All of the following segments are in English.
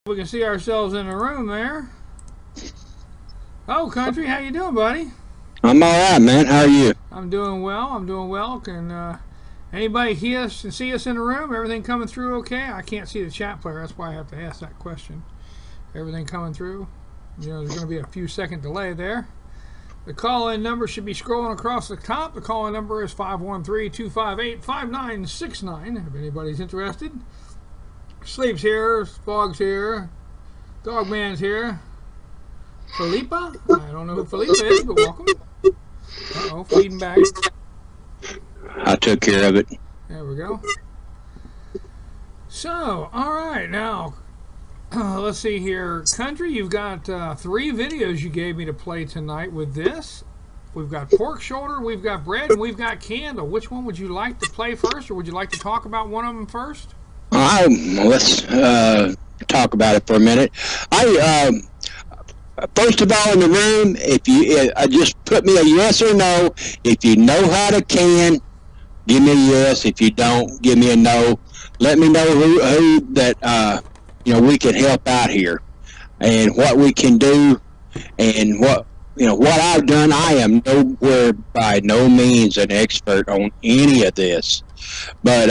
We can see ourselves in the room there. Oh, Country, how you doing, buddy? I'm all right, man. How are you? I'm doing well. I'm doing well. Can anybody hear us and see us in the room? Everything coming through okay? I can't see the chat player. That's why I have to ask that question. Everything coming through? You know, there's going to be a few second delay there. The call-in number should be scrolling across the top. The call-in number is 513-258-5969. If anybody's interested. Sleep's here. Fog's here. Dogman's here. Felipa? I don't know who Felipa is, but welcome. Uh-oh, feeding back. I took care of it. There we go. So, all right, now, let's see here. Country, you've got 3 videos you gave me to play tonight with this. We've got pork shoulder, we've got bread, and we've got candle. Which one would you like to play first, or would you like to talk about one of them first? Let's talk about it for a minute. First of all, in the room, if you just put me a yes or no. If you know how to can, give me a yes. If you don't, give me a no. Let me know who that we can help out here, and what we can do, and what I've done. I am nowhere by no means an expert on any of this, but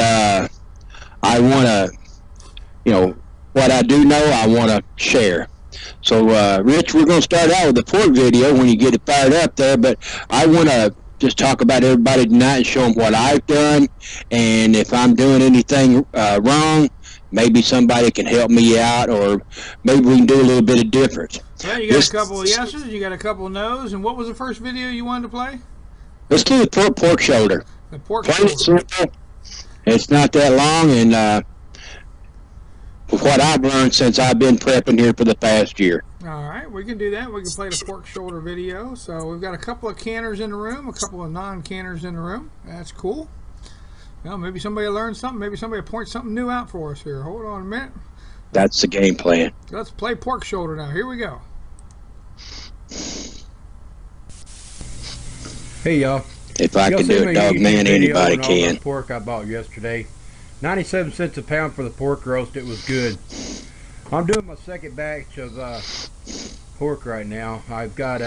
I want to, what I do know, I want to share. So, Rich, we're going to start out with the pork video when you get it fired up there, but I want to just talk about everybody tonight and show them what I've done, and if I'm doing anything wrong, maybe somebody can help me out, or maybe we can do a little bit of different. Well, you got a couple of yeses, you got a couple of no's, and what was the first video you wanted to play? Let's do the pork shoulder. The pork shoulder. It's not that long, and what I've learned since I've been prepping here for the past year. All right, we can do that. We can play the pork shoulder video. So we've got a couple of canners in the room, a couple of non-canners in the room. That's cool. Well, maybe somebody will learn something. Maybe somebody will point something new out for us here. Hold on a minute. That's the game plan. Let's play pork shoulder now. Here we go. Hey, y'all. If I can do it, dog man, anybody can. Pork I bought yesterday. 97 cents a pound for the pork roast. It was good. I'm doing my second batch of pork right now. I've got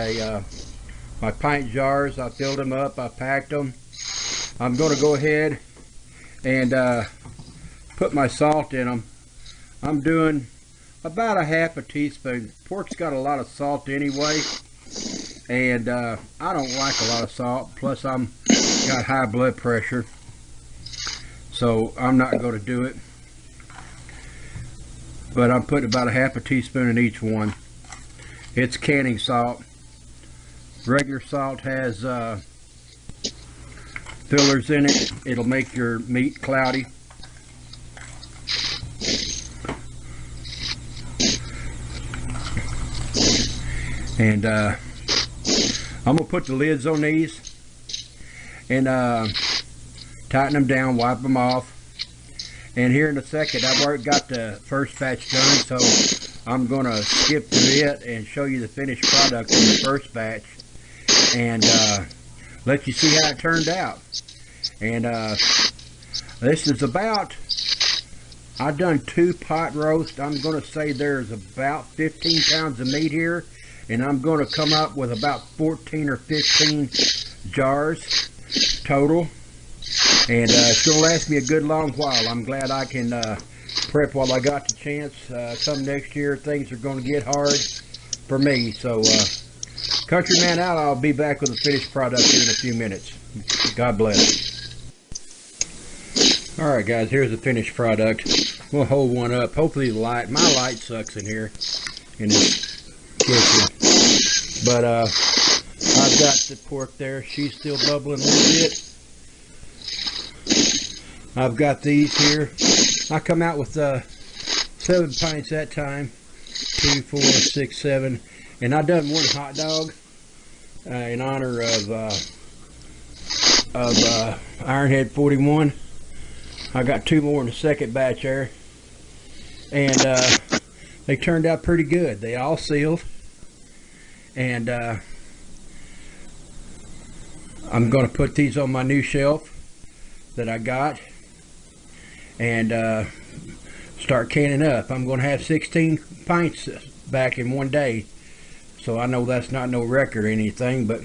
my pint jars. I filled them up. I packed them. I'm going to go ahead and put my salt in them. I'm doing about a half a teaspoon. Pork's got a lot of salt anyway, and I don't like a lot of salt. Plus, I'm got high blood pressure, so I'm not going to do it. But I'm putting about a half a teaspoon in each one. It's canning salt. Regular salt has fillers in it. It'll make your meat cloudy. And I'm gonna put the lids on these and tighten them down, wipe them off. And here in a second, I've already got the first batch done, so I'm gonna skip to it and show you the finished product in the first batch, and let you see how it turned out. And this is about, I've done 2 pot roasts. I'm gonna say there's about 15 pounds of meat here, and I'm gonna come up with about 14 or 15 jars total. And it's going to last me a good long while. I'm glad I can prep while I got the chance. Come next year, things are going to get hard for me. So, Countryman out. I'll be back with the finished product here in a few minutes. God bless. Alright guys, here's the finished product. We'll hold one up. Hopefully the light, my light sucks in here in this kitchen. But I've got the pork there. She's still bubbling a little bit. I've got these here. I come out with 7 pints that time. 2, 4, 6, 7. And I done 1 hot dog in honor of Ironhead 41. I got 2 more in the second batch there. And they turned out pretty good. They all sealed. And I'm going to put these on my new shelf that I got. And start canning up. I'm going to have 16 pints back in one day. So I know that's not no record or anything, but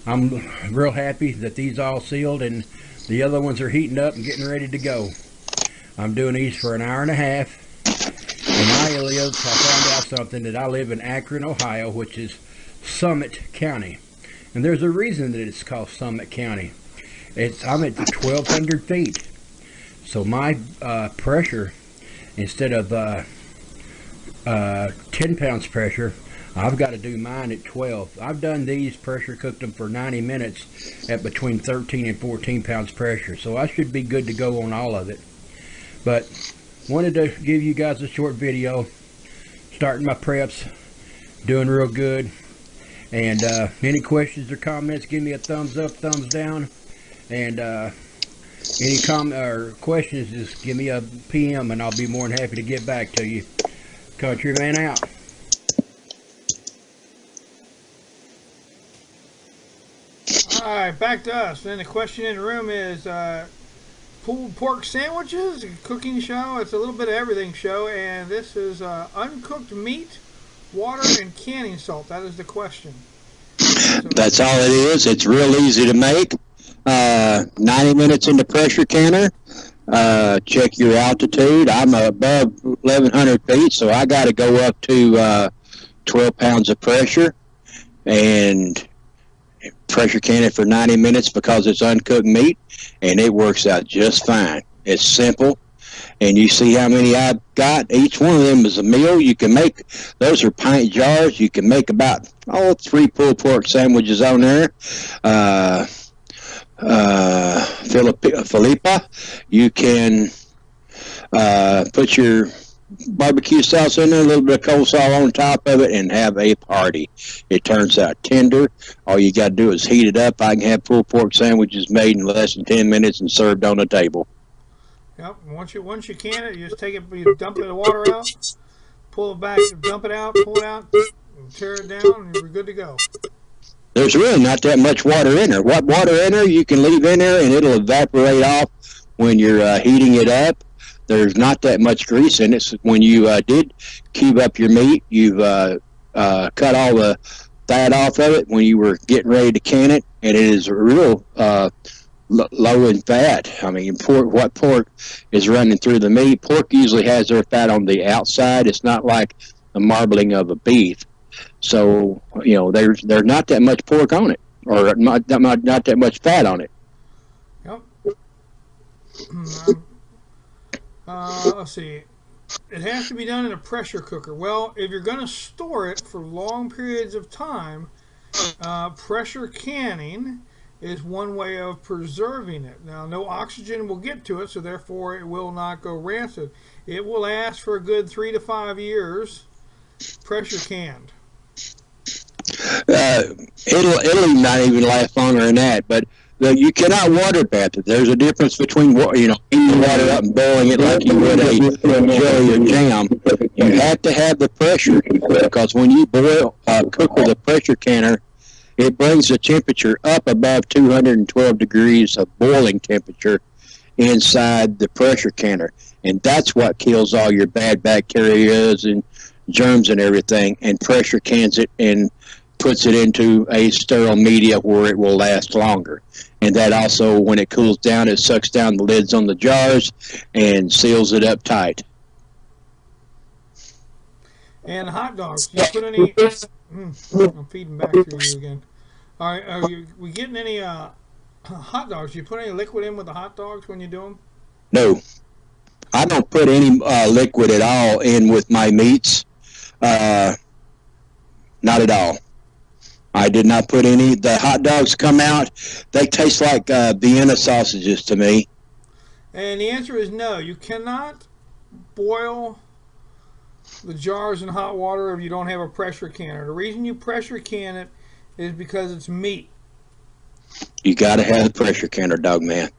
I'm real happy that these all sealed and the other ones are heating up and getting ready to go. I'm doing these for an hour and a half. And I found out something, that I live in Akron, Ohio, which is Summit County. And there's a reason that it's called Summit County. I'm at 1,200 feet. So my pressure, instead of 10 pounds pressure, I've got to do mine at 12. I've done these, pressure cooked them for 90 minutes at between 13 and 14 pounds pressure. So I should be good to go on all of it. But wanted to give you guys a short video, starting my preps, doing real good. And any questions or comments, give me a thumbs up, thumbs down. And any comment or questions, just give me a PM and I'll be more than happy to get back to you. Contreeman out. Alright, back to us. Then the question in the room is pulled pork sandwiches, cooking show. It's a little bit of everything show, and this is uncooked meat, water, and canning salt. That is the question. So, that's all it is. It's real easy to make. 90 minutes in the pressure canner. Check your altitude. I'm above 1,100 feet, so I got to go up to 12 pounds of pressure and pressure can it for 90 minutes because it's uncooked meat, and it works out just fine. It's simple, and you see how many I've got. Each one of them is a meal. You can make, those are pint jars. You can make about 3 pulled pork sandwiches on there. Philippa, you can put your barbecue sauce in there, a little bit of coleslaw on top of it, and have a party. It turns out tender. All you got to do is heat it up. I can have pulled pork sandwiches made in less than 10 minutes and served on the table. Yep. Once you can it, you just take it, you dump the water out, pull it back, dump it out, pull it out, and tear it down, and you're good to go. There's really not that much water in there. What water in there you can leave in there, and it'll evaporate off when you're heating it up. There's not that much grease in it. So when you did cube up your meat, you've cut all the fat off of it when you were getting ready to can it, and it is real low in fat. I mean, pork is running through the meat. Pork usually has their fat on the outside. It's not like the marbling of a beef. So, you know, there's not that much pork on it, or not that much fat on it. Yep. Let's see. It has to be done in a pressure cooker. Well, if you're going to store it for long periods of time, pressure canning is one way of preserving it. Now, no oxygen will get to it, so therefore it will not go rancid. It will last for a good 3 to 5 years, pressure canned. It'll not even last longer than that, but you cannot water bath it. There's a difference between, you know, heating water up and boiling it like you would a jelly or jam. You have to have the pressure, because when you cook with a pressure canner, it brings the temperature up above 212 degrees of boiling temperature inside the pressure canner, and that's what kills all your bad bacteria and germs and everything, and pressure cans it and puts it into a sterile media where it will last longer. And that also, when it cools down, it sucks down the lids on the jars and seals it up tight. And hot dogs, do you put any... I'm feeding back through you again. All right, are we getting any hot dogs? Do you put any liquid in with the hot dogs when you do them? No. I don't put any liquid at all in with my meats. Not at all. I did not put any. The hot dogs come out, they taste like Vienna sausages to me. And the answer is no. You cannot boil the jars in hot water if you don't have a pressure canner. The reason you pressure can it is because it's meat. You got to have a pressure canner, dog man.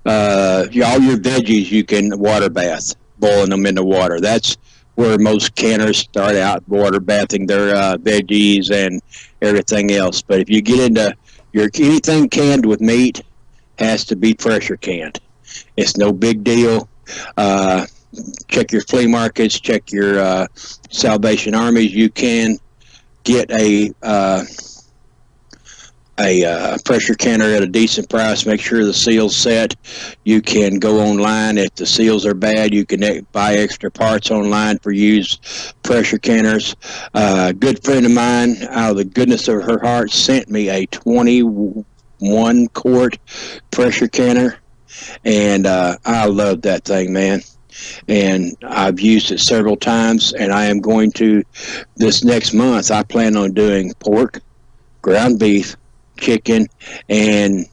All your veggies you can water bath, boiling them in the water. That's where most canners start out, water bathing their veggies and everything else. But if you get into anything canned with meat, has to be pressure canned. It's no big deal. check your flea markets, check your Salvation Armies. You can get a pressure canner at a decent price. Make sure the seal's set. You can go online. If the seals are bad, you can buy extra parts online for used pressure canners. A good friend of mine, out of the goodness of her heart, sent me a 21 quart pressure canner, and I love that thing, man. And I've used it several times, and I am going to, this next month, I plan on doing pork, ground beef, chicken, and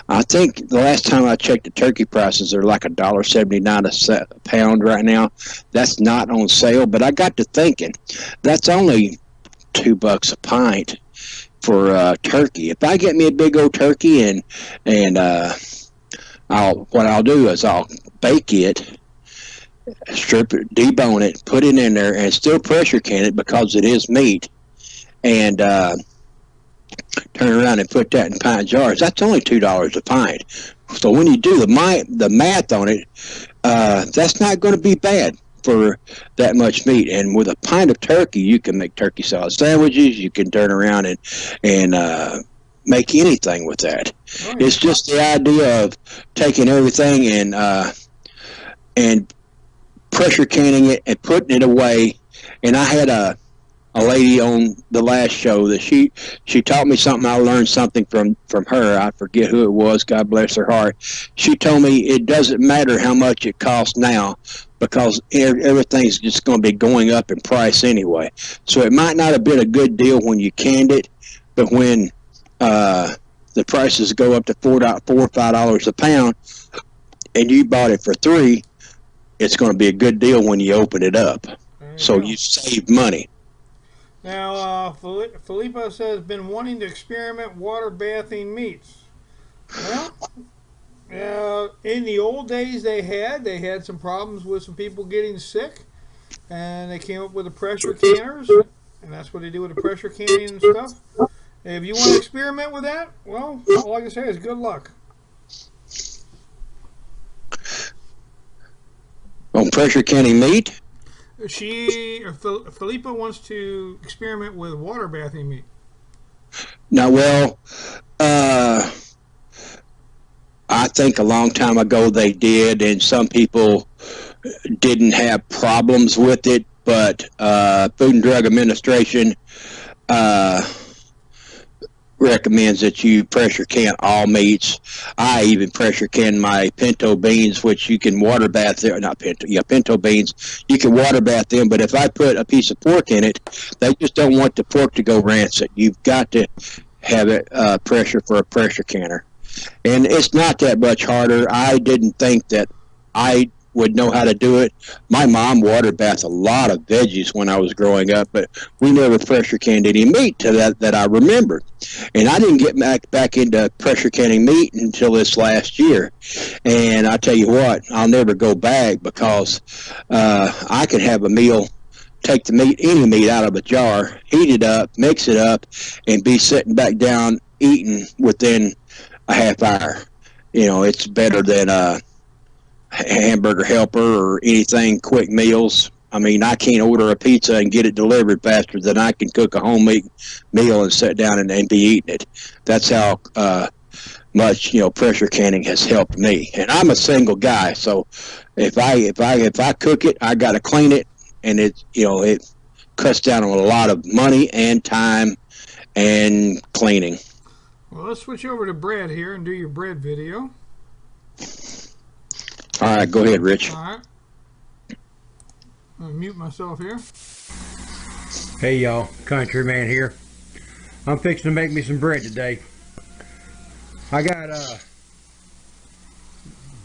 I think the last time I checked the turkey prices are like $1.79 a pound right now. That's not on sale, but I got to thinking, that's only $2 a pint for turkey. If I get me a big old turkey and what I'll do is I'll bake it, strip it, debone it, put it in there, and still pressure can it because it is meat, and turn around and put that in pint jars. That's only $2 a pint. So when you do the math on it, that's not going to be bad for that much meat. And with a pint of turkey, you can make turkey salad sandwiches. You can turn around and make anything with that. Oh, yeah. It's just the idea of taking everything and pressure canning it and putting it away. And I had a lady on the last show that she taught me something. I learned something from her. I forget who it was. God bless her heart. She told me it doesn't matter how much it costs now, because everything's just going to be going up in price anyway. So it might not have been a good deal when you canned it, but when the prices go up to $4 or $5 a pound, and you bought it for $3, it's going to be a good deal when you open it up. So you save money. Now, Filippo says, been wanting to experiment water bathing meats. Well, in the old days they had some problems with some people getting sick, and they came up with the pressure canners, and that's what they do with the pressure canning and stuff. If you want to experiment with that, well, all I can say is good luck. On pressure canning meat? Filippo wants to experiment with water bathing meat. Now, well, I think a long time ago they did, and some people didn't have problems with it, but Food and Drug Administration recommends that you pressure can all meats. I even pressure can my pinto beans, which you can water bath there. Not pinto, yeah, pinto beans. You can water bath them, but if I put a piece of pork in it, they just don't want the pork to go rancid. You've got to have it pressure for a pressure canner. And it's not that much harder. I didn't think that I would know how to do it. My mom water bathed a lot of veggies when I was growing up, but we never pressure canned any meat to that I remember. And I didn't get back into pressure canning meat until this last year. And I tell you what, I'll never go back, because I could have a meal, take the meat, any meat out of a jar, heat it up, mix it up, and be sitting back down eating within a half hour. You know, it's better than Hamburger Helper or anything, quick meals. I mean, I can't order a pizza and get it delivered faster than I can cook a homemade meal and sit down and be eating it. That's how much, you know, pressure canning has helped me. And I'm a single guy, so if I cook it, I got to clean it, and it cuts down on a lot of money and time and cleaning. Well, let's switch over to bread here and do your bread video. All right, go ahead, Rich. All right. I'll mute myself here. Hey, y'all. Contreeman here. I'm fixing to make me some bread today. I got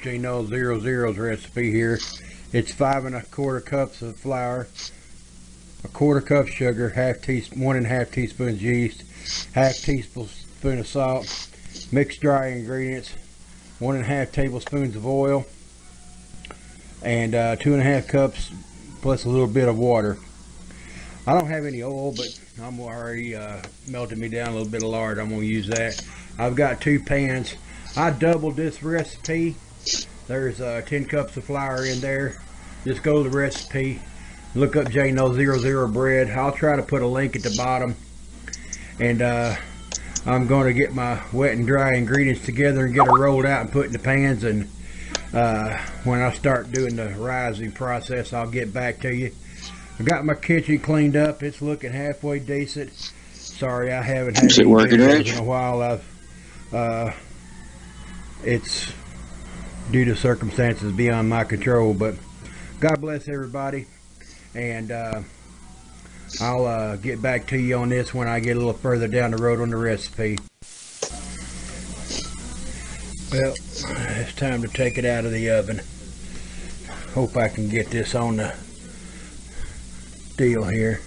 J-No 00's recipe here. It's 5 1/4 cups of flour, 1/4 cup sugar, 1 1/2 teaspoons yeast, 1/2 teaspoon of salt, mixed dry ingredients, 1 1/2 tablespoons of oil, and 2 1/2 cups plus a little bit of water. I don't have any oil, but I'm already melted me down a little bit of lard. I'm going to use that. I've got 2 pans. I doubled this recipe. There's 10 cups of flour in there. just go to the recipe, look up JNO00 bread. I'll try to put a link at the bottom. And I'm going to get my wet and dry ingredients together and get it rolled out and put in the pans. And when I start doing the rising process, I'll get back to you. I got my kitchen cleaned up. It's looking halfway decent. Sorry, I haven't had any videos in a while. It's due to circumstances beyond my control, but God bless everybody, and I'll get back to you on this when I get a little further down the road on the recipe. Well, it's time to take it out of the oven. Hope I can get this on the deal here.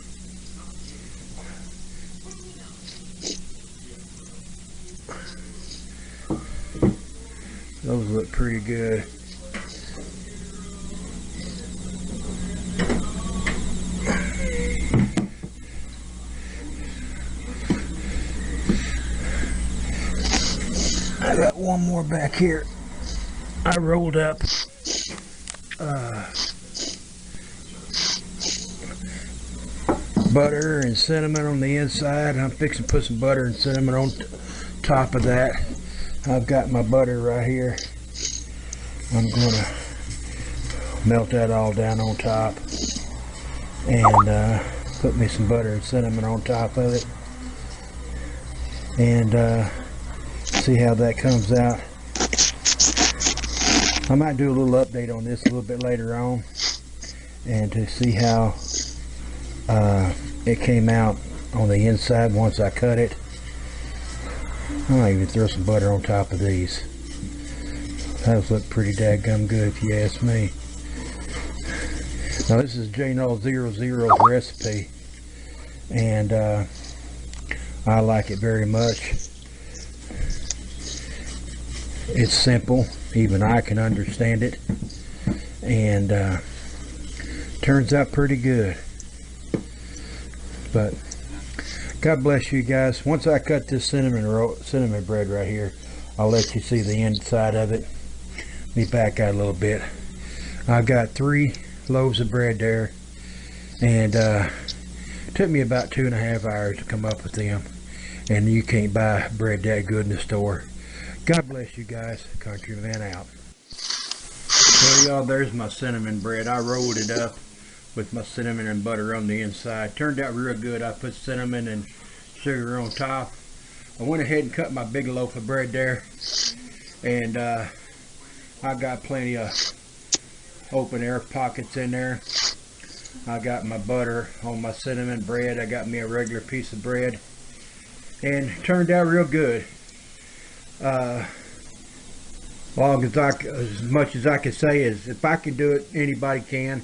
Those look pretty good. I got one more back here. I rolled up butter and cinnamon on the inside. I'm fixing to put some butter and cinnamon on top of that. I've got my butter right here. I'm going to melt that all down on top and put me some butter and cinnamon on top of it, and see how that comes out. I might do a little update on this a little bit later on, and to see how it came out on the inside once I cut it. I might even throw some butter on top of these. Those look pretty dadgum good if you ask me. Now this is JNO00's recipe, and I like it very much. It's simple, even I can understand it, and turns out pretty good. But God bless you guys. Once I cut this cinnamon bread right here, I'll let you see the inside of it. Let me back out a little bit. I've got 3 loaves of bread there, and it took me about 2.5 hours to come up with them. And you can't buy bread that good in the store. God bless you guys. Countryman out. So y'all, there's my cinnamon bread. I rolled it up with my cinnamon and butter on the inside. Turned out real good. I put cinnamon and sugar on top. I went ahead and cut my big loaf of bread there, and I got plenty of open air pockets in there. I got my butter on my cinnamon bread. I got me a regular piece of bread, and it turned out real good. As much as I can say is, if I can do it, anybody can.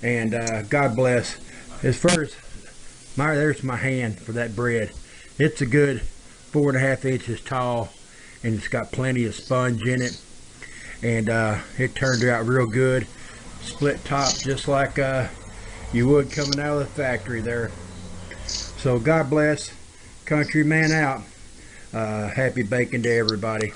And God bless. As far as there's my hand for that bread. It's a good 4.5 inches tall, and it's got plenty of sponge in it, and it turned out real good. Split top just like you would coming out of the factory there. So God bless. Countryman out. Happy baking to everybody.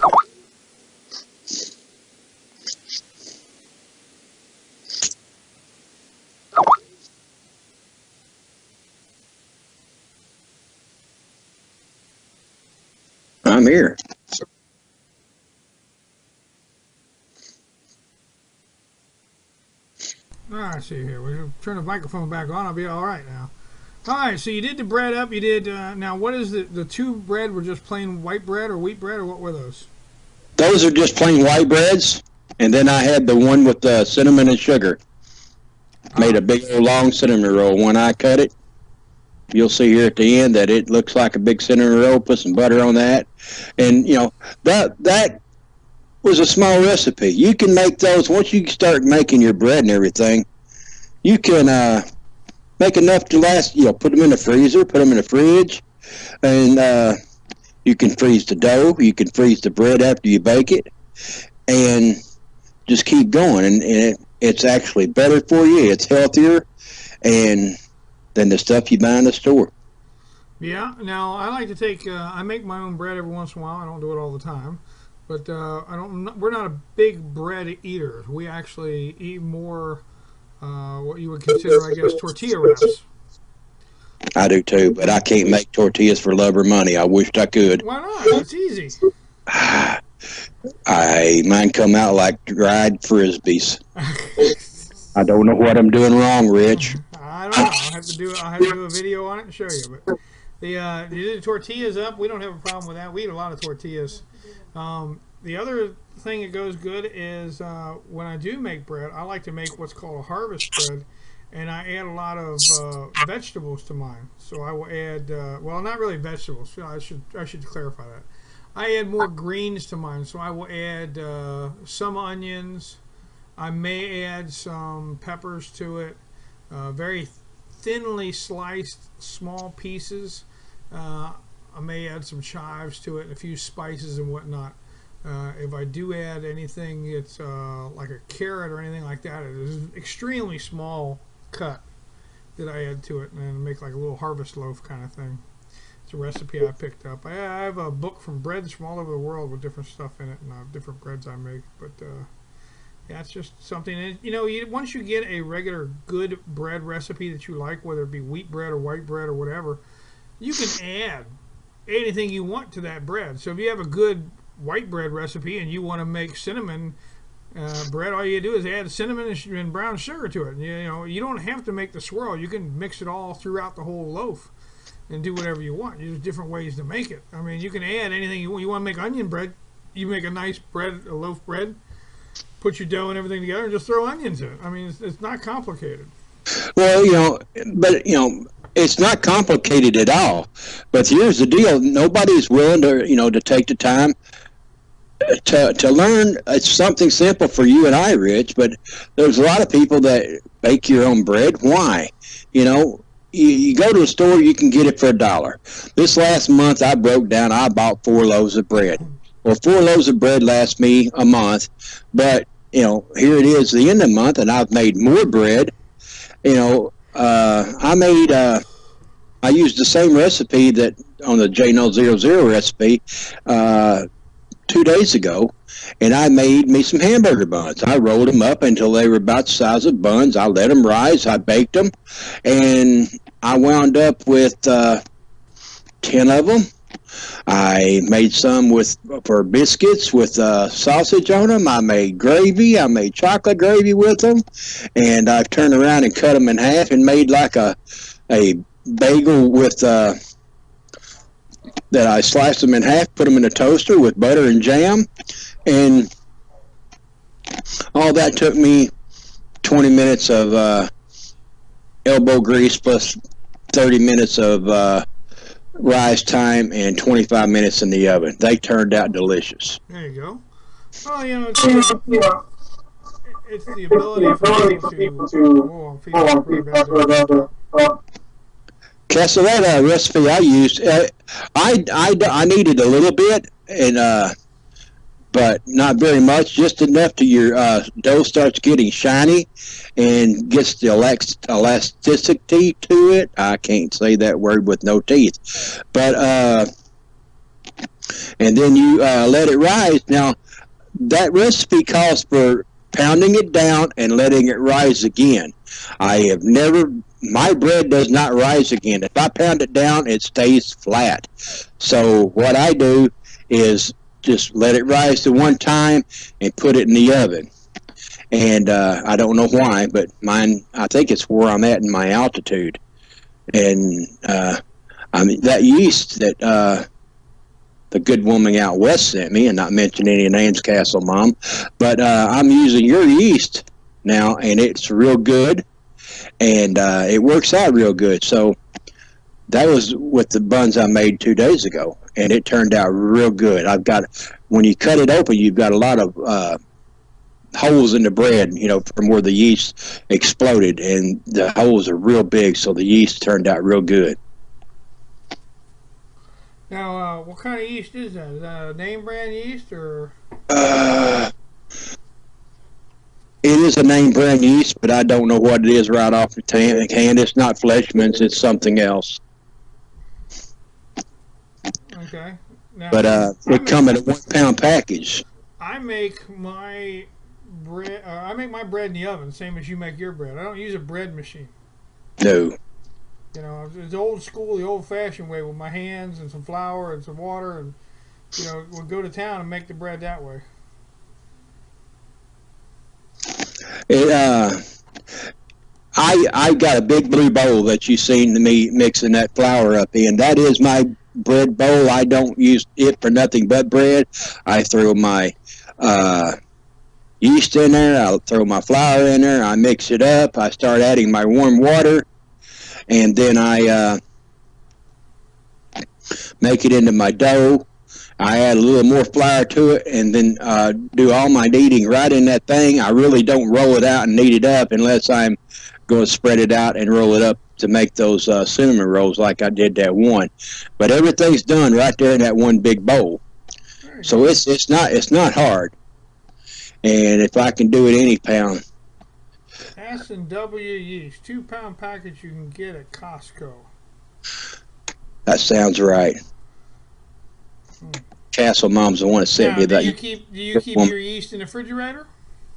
I'm here. Alright, see here. We'll turn the microphone back on. I'll be alright now. Alright, so you did the bread up. You did, now what is the 2 bread were just plain white bread or wheat bread, or what were those? Those are just plain white breads. And then I had the one with the cinnamon and sugar. Made a big old long cinnamon roll. When I cut it, you'll see here at the end that it looks like a big cinnamon roll. Put some butter on that. And, you know, that was a small recipe. You can make those, once you start making your bread and everything, you can make enough to last, you know, put them in the freezer, put them in the fridge, and you can freeze the dough, you can freeze the bread after you bake it, and just keep going. And it's actually better for you, it's healthier, and than the stuff you buy in the store. Yeah, now I like to take, I make my own bread every once in a while. I don't do it all the time. But we're not a big bread eaters. We actually eat more what you would consider, I guess, tortilla wraps. I do too, but I can't make tortillas for love or money. I wished I could. Why not? It's easy. Mine come out like dried frisbees. I don't know what I'm doing wrong, Rich. I don't know. I'll have to do a video on it and show you. But you do the tortillas up. We don't have a problem with that. We eat a lot of tortillas. The other thing that goes good is when I do make bread, I like to make what's called a harvest bread, and I add a lot of vegetables to mine. So I will add, well, not really vegetables. I should clarify that. I add more greens to mine. So I will add some onions. I may add some peppers to it. Very thinly sliced small pieces. I may add some chives to it and a few spices and whatnot. If I do add anything, it's like a carrot or anything like that. It is an extremely small cut that I add to it and make like a little harvest loaf kind of thing. It's a recipe I picked up. I have a book from breads from all over the world with different stuff in it and different breads I make. But yeah, it's just something. And, you know, once you get a regular good bread recipe that you like, whether it be wheat bread or white bread or whatever, you can add anything you want to that bread. So if you have a good white bread recipe and you want to make cinnamon bread, all you do is add cinnamon and brown sugar to it. You know, you don't have to make the swirl. You can mix it all throughout the whole loaf and do whatever you want. There's different ways to make it. I mean, you can add anything you want. You want to make onion bread, you make a nice bread, a loaf bread, put your dough and everything together and just throw onions in it. I mean, it's not complicated. Well, you know, but, you know, it's not complicated at all. But here's the deal. Nobody's willing to, you know, to take the time to learn. It's something simple for you and I, Rich, but there's a lot of people that bake your own bread. Why? You know, you go to a store, you can get it for $1. This last month, I broke down, I bought 4 loaves of bread. Well, 4 loaves of bread lasts me a month, but, you know, here it is the end of the month, and I've made more bread. You know, I used the same recipe that on the J000 recipe 2 days ago, and I made me some hamburger buns. I rolled them up until they were about the size of buns. I let them rise. I baked them, and I wound up with 10 of them. I made some for biscuits with sausage on them. I made gravy. I made chocolate gravy with them, and I turned around and cut them in half and made like a bagel with that I sliced them in half, put them in a toaster with butter and jam, and all that took me 20 minutes of elbow grease plus 30 minutes of rise time and 25 minutes in the oven. They turned out delicious. There you go. Well, you know, it's the ability for people to. Oh, I'm feeling really bad. Okay, so that recipe I used, I needed a little bit, and but not very much, just enough to your dough starts getting shiny and gets the elasticity to it. I can't say that word with no teeth. But and then you let it rise. Now, that recipe calls for pounding it down and letting it rise again. My bread does not rise again. If I pound it down, it stays flat. So what I do is just let it rise to one time and put it in the oven. And I don't know why, but mine, I think it's where I'm at in my altitude. And I mean, that yeast that the good woman out west sent me, and not mention any names, Castle Mom, but I'm using your yeast now, and it's real good. And it works out real good. So that was with the buns I made 2 days ago, and it turned out real good. When you cut it open, you've got a lot of holes in the bread, you know, from where the yeast exploded, and the holes are real big, so the yeast turned out real good. Now, what kind of yeast is that? Is that a name brand yeast or? It is a name brand yeast, but I don't know what it is right off the hand. It's not Fleshman's, it's something else. Okay. Now, But it come in a 1 pound package. I make my bread. I make my bread in the oven, same as you make your bread. I don't use a bread machine. No. You know, it's old school, the old-fashioned way with my hands and some flour and some water, and you know, we'll go to town and make the bread that way. I got a big blue bowl that you seen me mixing that flour up in. That is my bread bowl. I don't use it for nothing but bread. I throw my yeast in there. I'll throw my flour in there. I mix it up. I start adding my warm water, and then I make it into my dough. I add a little more flour to it, and then do all my kneading right in that thing. I really don't roll it out and knead it up unless I'm going to spread it out and roll it up to make those cinnamon rolls like I did that one. But everything's done right there in that one big bowl. So it's not hard. And if I can do it any pound. S&W yeast, 2-pound package you can get at Costco. That sounds right. Castle Mom's the one that sent me that. Do you keep your yeast in the refrigerator?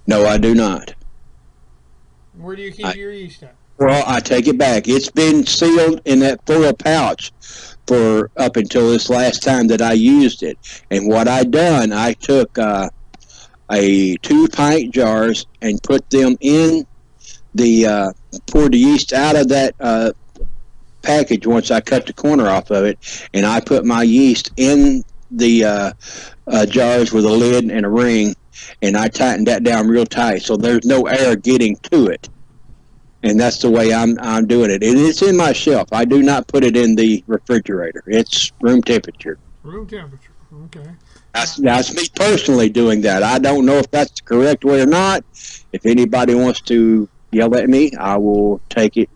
No, I do not. Where do you keep your yeast at? Well, I take it back. It's been sealed in that foil pouch for up until this last time that I used it. And what I done, I took a 2-pint jars and put them in the poured the yeast out of that package once I cut the corner off of it, and I put my yeast in the jars with a lid and a ring, and I tightened that down real tight so there's no air getting to it. And that's the way I'm doing it. And it's in my shelf. I do not put it in the refrigerator. It's room temperature. Room temperature. Okay. That's me personally doing that. I don't know if that's the correct way or not. If anybody wants to yell at me, I will take it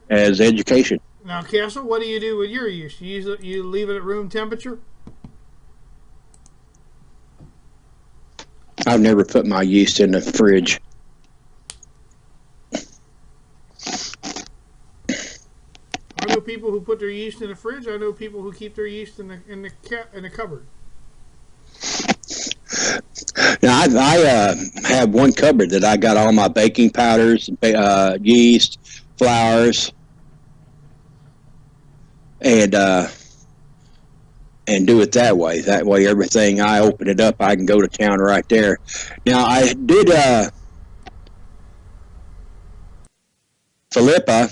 as education. Now, Castle, what do you do with your yeast? You leave it at room temperature? I've never put my yeast in the fridge. I know people who put their yeast in the fridge. I know people who keep their yeast in the cupboard. Now, I have one cupboard that I got all my baking powders, yeast, flours, and do it that way. That way, everything, I open it up, I can go to town right there. Now, I did Philippa.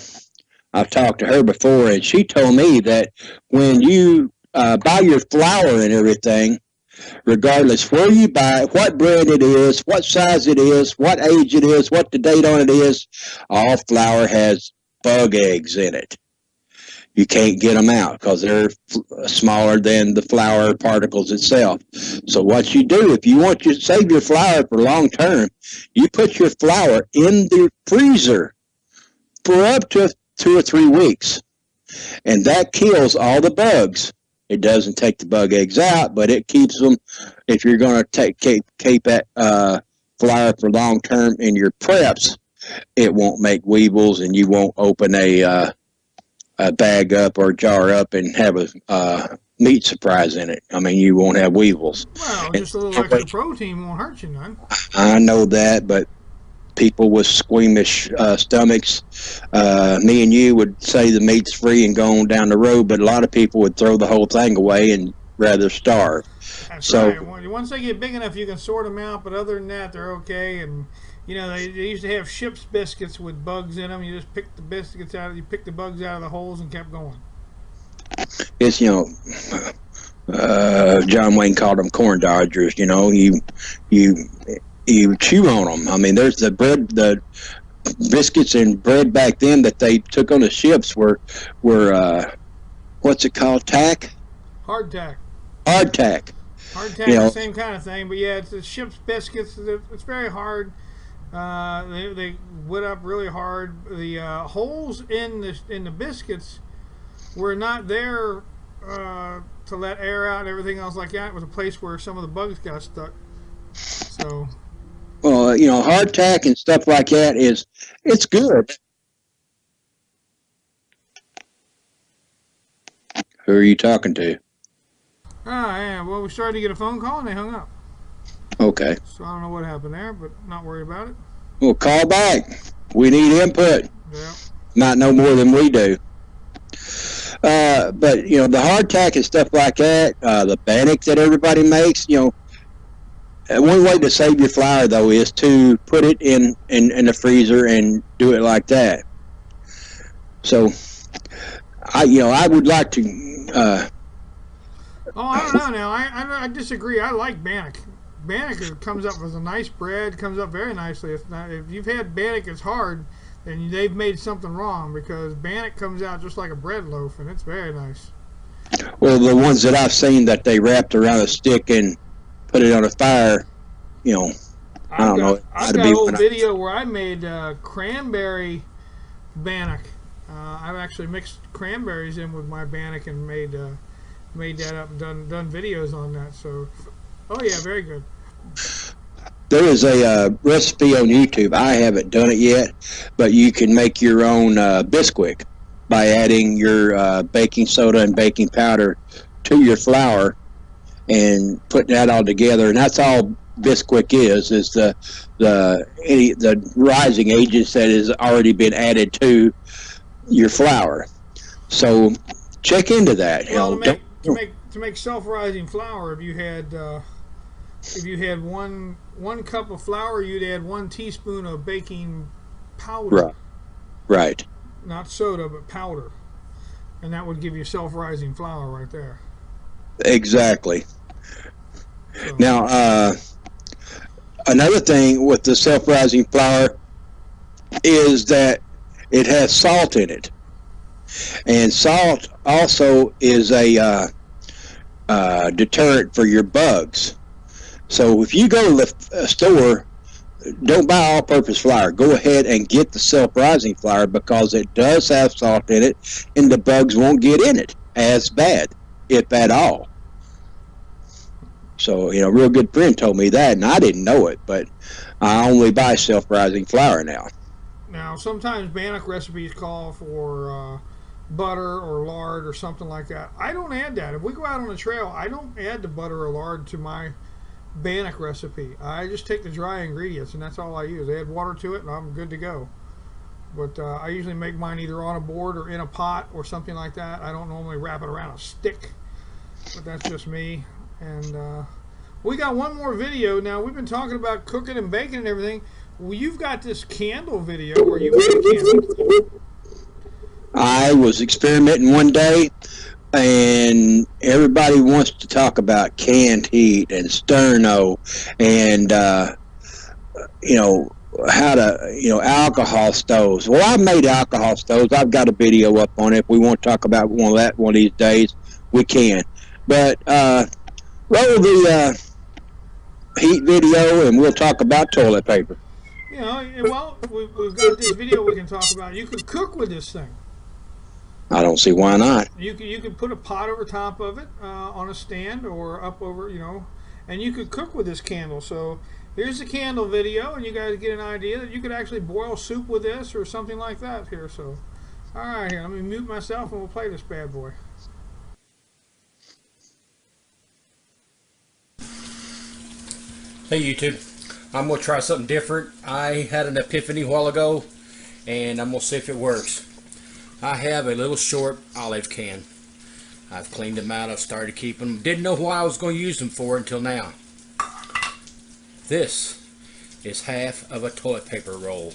I've talked to her before, and she told me that when you buy your flour and everything, regardless where you buy it, what brand it is, what size it is, what age it is, what the date on it is, all flour has bug eggs in it. You can't get them out because they're smaller than the flour particles itself. So what you do, if you want to save your flour for long term, you put your flour in the freezer for up to 2 or 3 weeks, and that kills all the bugs. It doesn't take the bug eggs out, but it keeps them. If you're going to keep that flour for long term in your preps, it won't make weevils, and you won't open a bag up or jar up and have a meat surprise in it. I mean, you won't have weevils. Well, just a little extra protein won't hurt you none. I know that, but people with squeamish stomachs, me and you would say the meat's free and go on down the road, but a lot of people would throw the whole thing away and rather starve. That's right. Once they get big enough, you can sort them out, but other than that, they're okay. And you know, they used to have ship's biscuits with bugs in them. You just pick the biscuits out, you pick the bugs out of the holes, and kept going. It's, you know, John Wayne called them corn dodgers. You know, you chew on them. I mean, there's the biscuits and bread back then that they took on the ships were what's it called? Tack? Hardtack. Hardtack. Hardtack, the same kind of thing, but yeah, it's the ship's biscuits. It's very hard. They wet up really hard. The holes in the biscuits were not there to let air out and everything else like that. It was a place where some of the bugs got stuck. So. Well, you know, hardtack and stuff like that it's good. Who are you talking to? Yeah. Well, we started to get a phone call and they hung up. Okay. So I don't know what happened there, but not worried about it. Well, call back. We need input. Yeah. Not no more than we do. But you know, the hardtack and stuff like that, the bannock that everybody makes, you know, one way to save your flour though is to put it in the freezer and do it like that. So, I would like to. Oh, I don't know now. I disagree. I like bannock. Bannock comes up with a nice bread. Comes up very nicely. If you've had bannock, it's hard, then they've made something wrong, because bannock comes out just like a bread loaf, and it's very nice. Well, the ones that I've seen that they wrapped around a stick and put it on a fire, you know, I don't know. I've got an old video where I made cranberry bannock. I've actually mixed cranberries in with my bannock and made that up and done videos on that. So, oh yeah, very good. There is a recipe on YouTube. I haven't done it yet, but you can make your own Bisquick by adding your baking soda and baking powder to your flour and putting that all together. And that's all Bisquick is the rising agents that has already been added to your flour. So check into that. Well, to make self-rising flour, if you had one cup of flour, you'd add 1 teaspoon of baking powder. Right. Not soda, but powder, and that would give you self-rising flour right there. Exactly. So. Now, another thing with the self-rising flour is that it has salt in it, and salt also is a deterrent for your bugs. So if you go to the store, don't buy all-purpose flour. Go ahead and get the self-rising flour, because it does have salt in it, and the bugs won't get in it as bad, if at all. So, you know, a real good friend told me that, and I didn't know it, but I only buy self-rising flour now. Now, sometimes bannock recipes call for butter or lard or something like that. I don't add that. If we go out on the trail, I don't add the butter or lard to my bannock recipe. I just take the dry ingredients, and that's all I use. I add water to it, and I'm good to go. But I usually make mine either on a board or in a pot or something like that. I don't normally wrap it around a stick, but that's just me. And we got one more video. Now, we've been talking about cooking and baking and everything. Well, you've got this candle video where you made a candle. I was experimenting one day, and everybody wants to talk about canned heat and sterno and how to alcohol stoves. Well, I made alcohol stoves. I've got a video up on it. If we want to talk about one of these days, we can. But roll the heat video, and we'll talk about toilet paper. You know, well, we've got this video we can talk about. You could cook with this thing. I don't see why not. You could put a pot over top of it on a stand or up over, and you could cook with this candle. So here's the candle video, and you guys get an idea that you could actually boil soup with this or something like that here. So, all right, here, let me mute myself, and we'll play this bad boy. Hey YouTube, I'm going to try something different. I had an epiphany a while ago, and I'm going to see if it works. I have a little short olive can. I've cleaned them out. I've started keeping them. Didn't know what I was going to use them for until now. This is half of a toilet paper roll.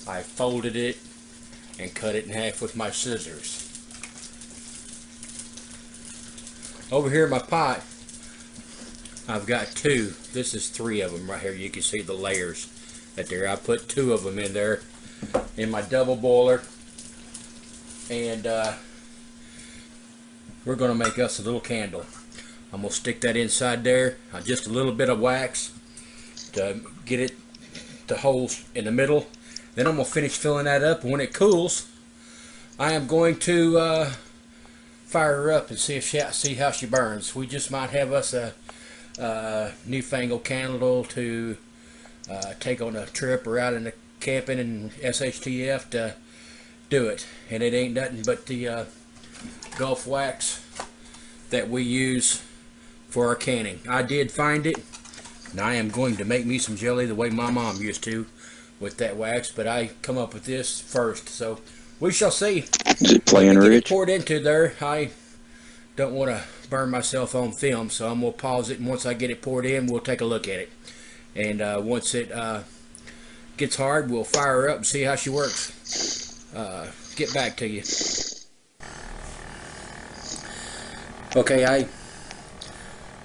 I folded it and cut it in half with my scissors. Over here in my pot, I've got 2. This is 3 of them right here. You can see the layers right there. I put 2 of them in there in my double boiler. And we're going to make us a little candle. I'm going to stick that inside there. Just a little bit of wax to get it the holes in the middle. Then I'm going to finish filling that up. And when it cools, I am going to fire her up and see how she burns. We just might have us a newfangled candle to take on a trip or out in the camping and SHTF to do it. And it ain't nothing but the Gulf wax that we use for our canning. I did find it Now I am going to make me some jelly the way my mom used to with that wax, but I come up with this first, so we shall see. Is it playing Get it rich? poured into there. I don't want to burn myself on film, so I'm going to pause it, and once I get it poured in, we'll take a look at it. And once it gets hard, we'll fire her up and see how she works. Get back to you. Okay, I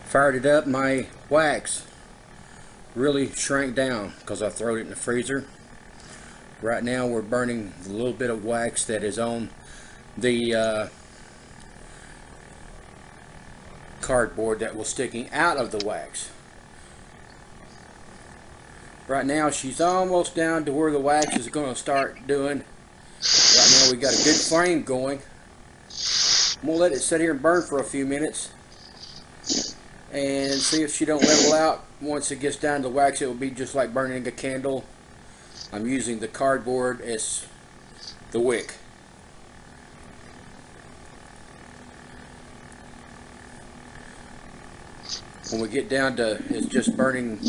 fired it up. My wax really shrank down because I threw it in the freezer. Right now we're burning a little bit of wax that is on the cardboard that was sticking out of the wax. Right now she's almost down to where the wax is going to start doing. Right now we got a good flame going. I'm going to let it sit here and burn for a few minutes and see if she don't level out. Once it gets down to the wax, it will be just like burning a candle. I'm using the cardboard as the wick. When we get down to it's just burning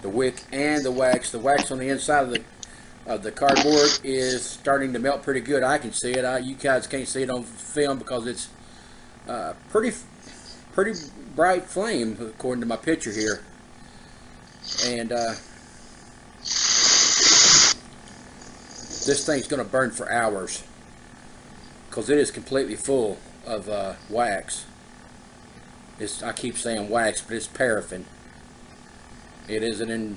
the wick and the wax on the inside of the cardboard is starting to melt pretty good. I can see it. You guys can't see it on film because it's pretty bright flame according to my picture here. And this thing's going to burn for hours because it is completely full of wax. I keep saying wax, but it's paraffin. It is an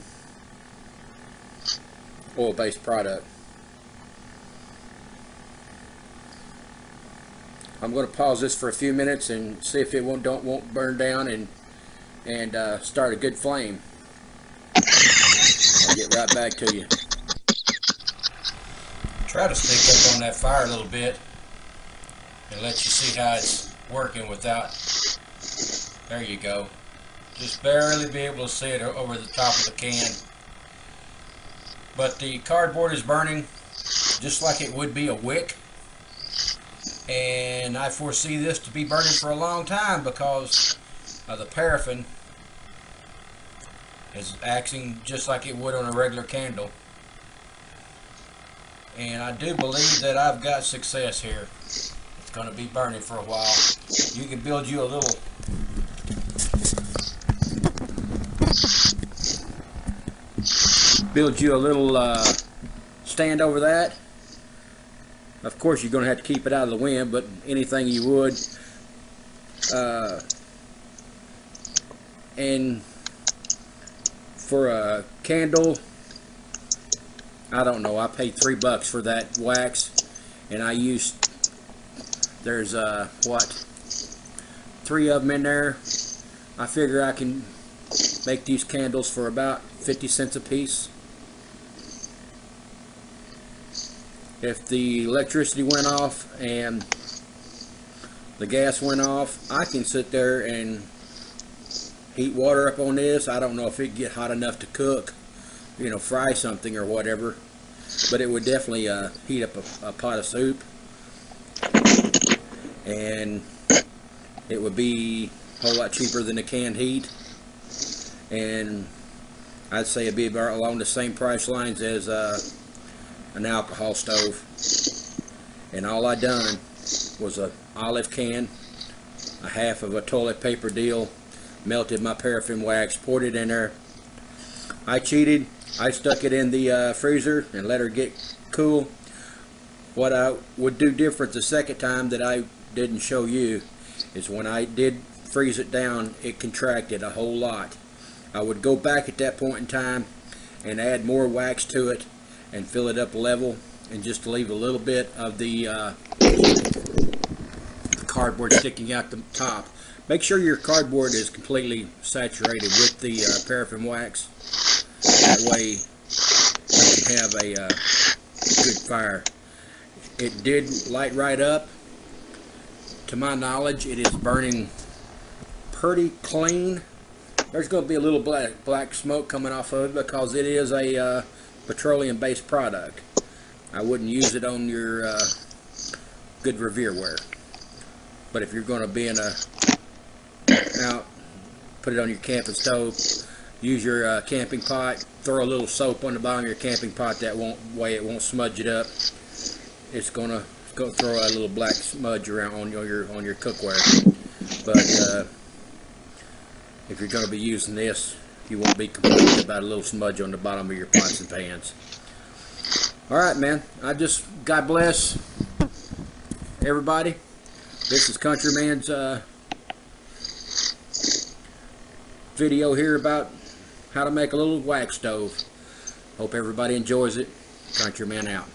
oil-based product. I'm going to pause this for a few minutes and see if it won't burn down and start a good flame. I'll get right back to you. Try to stick up on that fire a little bit and let you see how it's working without. There you go. Just barely be able to see it over the top of the can. But the cardboard is burning just like it would be a wick. And I foresee this to be burning for a long time because the paraffin is acting just like it would on a regular candle. And I do believe that I've got success here. It's going to be burning for a while. You can build you a little stand over that. Of course you're going to have to keep it out of the wind, but anything you would. And for a candle, I don't know, I paid $3 for that wax, and I used, there's what, 3 of them in there. I figure I can make these candles for about 50 cents a piece. If the electricity went off and the gas went off, I can sit there and heat water up on this. I don't know if it'd get hot enough to cook, you know, fry something or whatever, but it would definitely heat up a pot of soup, and it would be a whole lot cheaper than the canned heat, and I'd say it'd be about along the same price lines as an alcohol stove. And all I done was an olive can, a half of a toilet paper deal, melted my paraffin wax, poured it in there. I cheated. I stuck it in the freezer and let her get cool. What I would do different the second time that I didn't show you is when I did freeze it down, it contracted a whole lot. I would go back at that point in time and add more wax to it and fill it up level, and just leave a little bit of the cardboard sticking out the top. Make sure your cardboard is completely saturated with the paraffin wax. That way you can have a good fire. It did light right up. To my knowledge, it is burning pretty clean. There's going to be a little black smoke coming off of it because it is a petroleum-based product. I wouldn't use it on your good Revere ware. But if you're going to be in a out put it on your camping stove. Use your camping pot. Throw a little soap on the bottom of your camping pot. That way it won't smudge it up. It's gonna throw a little black smudge around on your cookware. But if you're gonna be using this, you won't be complaining about a little smudge on the bottom of your pots and pans. All right, man. God bless everybody. This is Countryman's video here about how to make a little wax stove. Hope everybody enjoys it. Countryman out.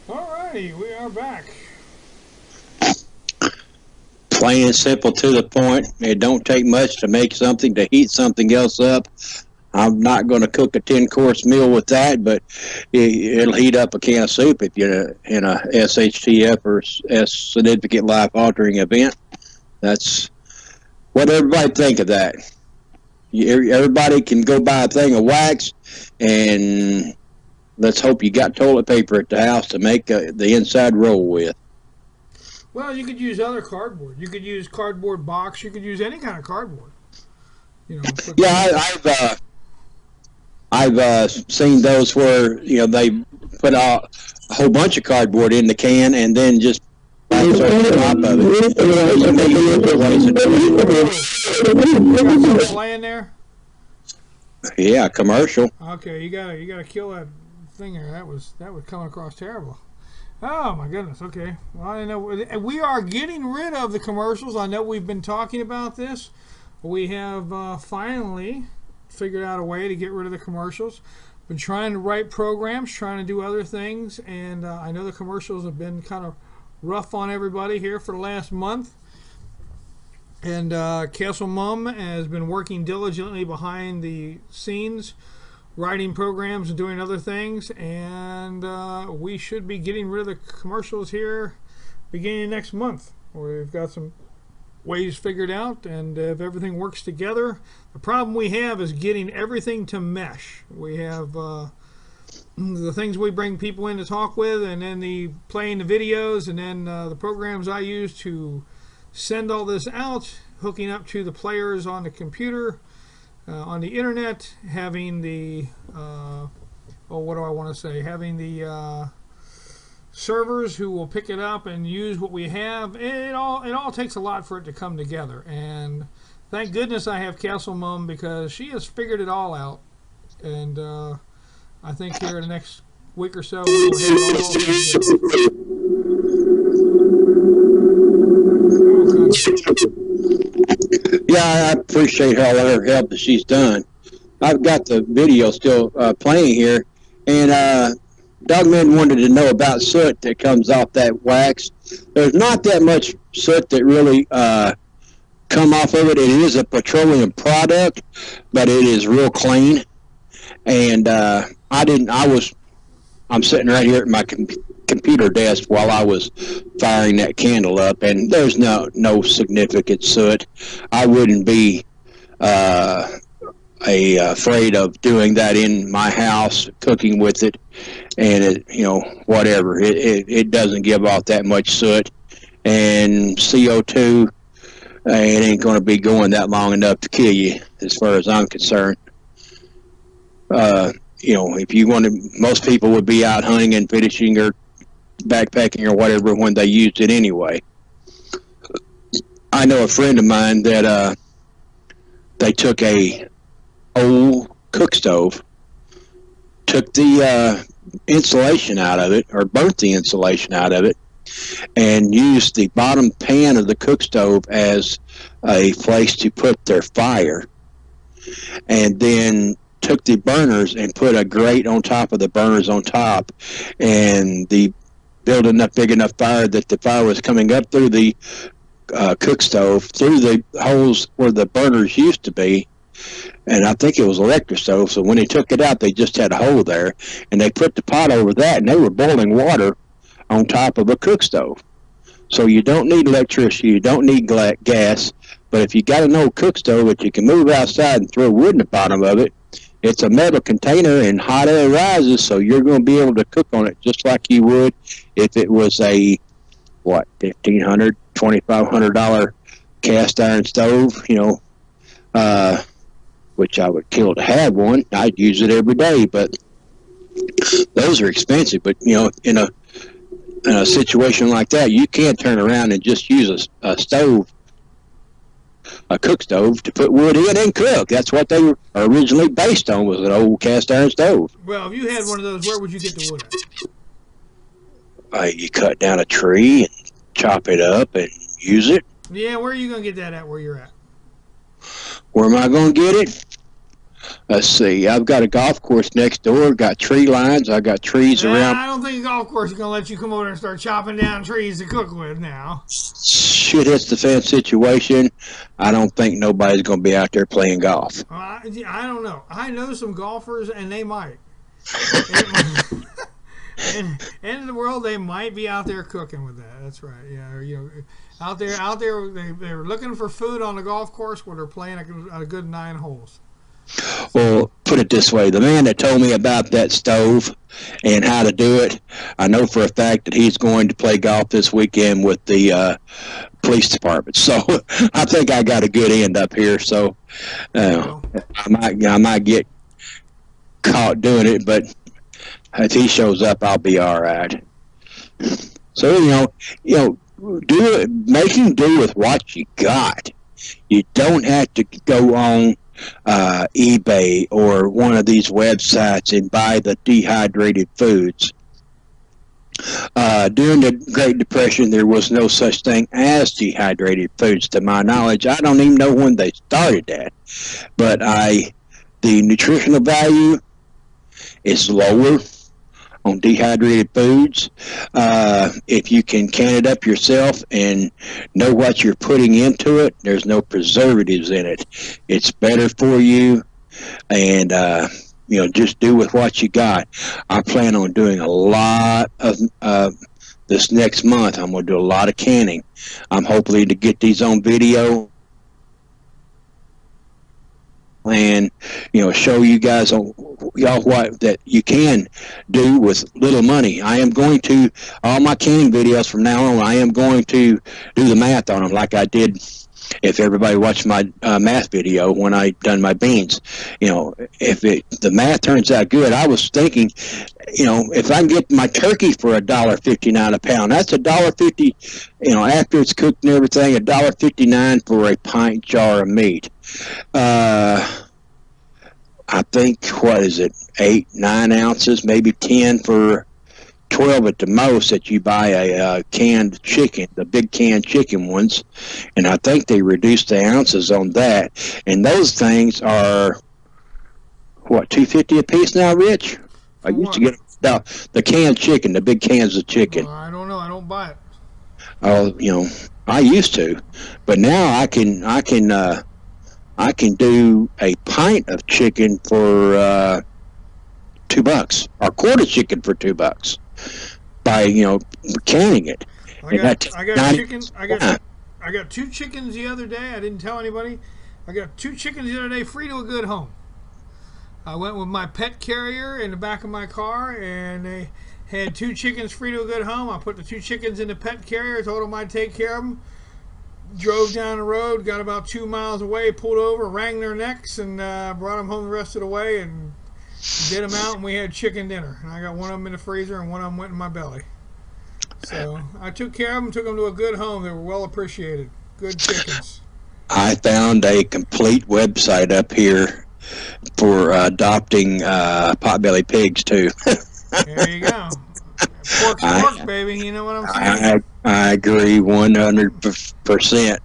Alrighty, we are back. Plain and simple, to the point. It don't take much to make something, to heat something else up. I'm not going to cook a 10-course meal with that, but it'll heat up a can of soup if you're in a SHTF or significant life-altering event. That's what everybody think of that. Everybody can go buy a thing of wax, and let's hope you got toilet paper at the house to make the inside roll with. Well, you could use other cardboard. You could use cardboard box. You could use any kind of cardboard. You know. Yeah, I've seen those where they put a whole bunch of cardboard in the can and then just wax over the top of it. You got some playing there? Yeah, commercial. Okay, you gotta kill that thing there. That was coming across terrible. Oh my goodness. Okay. Well, I know we are getting rid of the commercials. I know we've been talking about this. We have finally figured out a way to get rid of the commercials. Been trying to write programs, trying to do other things, and I know the commercials have been kind of rough on everybody here for the last month. And Castle Mum has been working diligently behind the scenes, writing programs and doing other things, and we should be getting rid of the commercials here beginning next month. We've got some ways figured out, and if everything works together. The problem we have is getting everything to mesh. We have the things we bring people in to talk with, and then playing the videos, and then the programs I use to send all this out, hooking up to the players on the computer, on the internet, having the what do I want to say, having the servers who will pick it up and use what we have. It all takes a lot for it to come together, and thank goodness I have Castle Mum, because she has figured it all out, and I think here in the next week or so we will have it all together. Yeah, I appreciate all her help that she's done. I've got the video still playing here, and Dogman wanted to know about soot that comes off that wax. There's not that much soot that really come off of it. It is a petroleum product, but it is real clean. And I'm sitting right here at my computer desk while I was firing that candle up, and there's no significant soot. I wouldn't be afraid of doing that in my house, cooking with it, and whatever. It doesn't give off that much soot, and CO2, it ain't going to be going that long enough to kill you, as far as I'm concerned. If you wanted, most people would be out hunting and fishing or backpacking or whatever when they used it anyway. I know a friend of mine that they took a old cook stove, took the insulation out of it, or burnt the insulation out of it, and used the bottom pan of the cook stove as a place to put their fire, and then took the burners and put a grate on top of the burners on top, and built enough big enough fire that the fire was coming up through the cook stove, through the holes where the burners used to be. And I think it was electric stove, so when they took it out, they just had a hole there, and they put the pot over that, and they were boiling water on top of a cook stove. So you don't need electricity, you don't need gas, but if you got an old cook stove that you can move outside and throw wood in the bottom of it, it's a metal container and hot air rises, so you're going to be able to cook on it just like you would if it was a, what, $1,500, $2,500 cast iron stove, which I would kill to have one. I'd use it every day, but those are expensive. But, in a situation like that, you can't turn around and just use a stove, a cook stove, to put wood in and cook. That's what they were originally based on, was an old cast iron stove. Well, if you had one of those, where would you get the wood at? You cut down a tree and chop it up and use it. Yeah, where are you going to get that at where you're at? Where am I going to get it? Let's see. I've got a golf course next door. Got tree lines. I got trees around. I don't think a golf course is going to let you come over and start chopping down trees to cook with now. Shit hits the fan situation. I don't think nobody's going to be out there playing golf. I don't know. I know some golfers, and they might. In end of the world, they might be out there cooking with that. That's right. Yeah, out there, they're looking for food on the golf course where they're playing a good 9 holes. Well, put it this way: the man that told me about that stove and how to do it, I know for a fact that he's going to play golf this weekend with the police department. So I think I got a good end up here. So I might get caught doing it, but if he shows up, I'll be all right. So do it. Make him do with what you got. You don't have to go on eBay or one of these websites and buy the dehydrated foods. During the Great Depression, there was no such thing as dehydrated foods, to my knowledge. I don't even know when they started that, but the nutritional value is lower on dehydrated foods. If you can can it up yourself and know what you're putting into it, there's no preservatives in it. It's better for you, and just do with what you got. I plan on doing a lot of this next month. I'm going to do a lot of canning. I'm hoping to get these on video and show you guys what that you can do with little money. I am going to, all my canning videos from now on, I am going to do the math on them like I did. If everybody watched my math video when I done my beans, if the math turns out good, I was thinking, if I can get my turkey for $1.59 a pound, that's $1.50, after it's cooked and everything, $1.59 for a pint jar of meat. I think, what is it, 8, 9 ounces, maybe 10 for 12 at the most, that you buy a canned chicken, the big canned chicken ones, and I think they reduced the ounces on that. And those things are, what, $2.50 a piece now, Rich? I used to get the canned chicken, the big cans of chicken. I don't know. I don't buy it. Oh, I used to, but now I can do a pint of chicken for $2, or quarter chicken for $2 by canning it. I got 2 chickens the other day. I didn't tell anybody. I got 2 chickens the other day, free to a good home. I went with my pet carrier in the back of my car, and they had 2 chickens free to a good home. I put the 2 chickens in the pet carrier, told them I'd take care of them. Drove down the road, got about 2 miles away, pulled over, wrung their necks, and brought them home the rest of the way, and did them out, and we had chicken dinner. And I got one of them in the freezer, and one of them went in my belly. So I took care of them, took them to a good home. They were well appreciated. Good chickens. I found a complete website up here for adopting potbelly pigs too. There you go. Pork's pork, baby. You know what I'm saying? I agree 100%.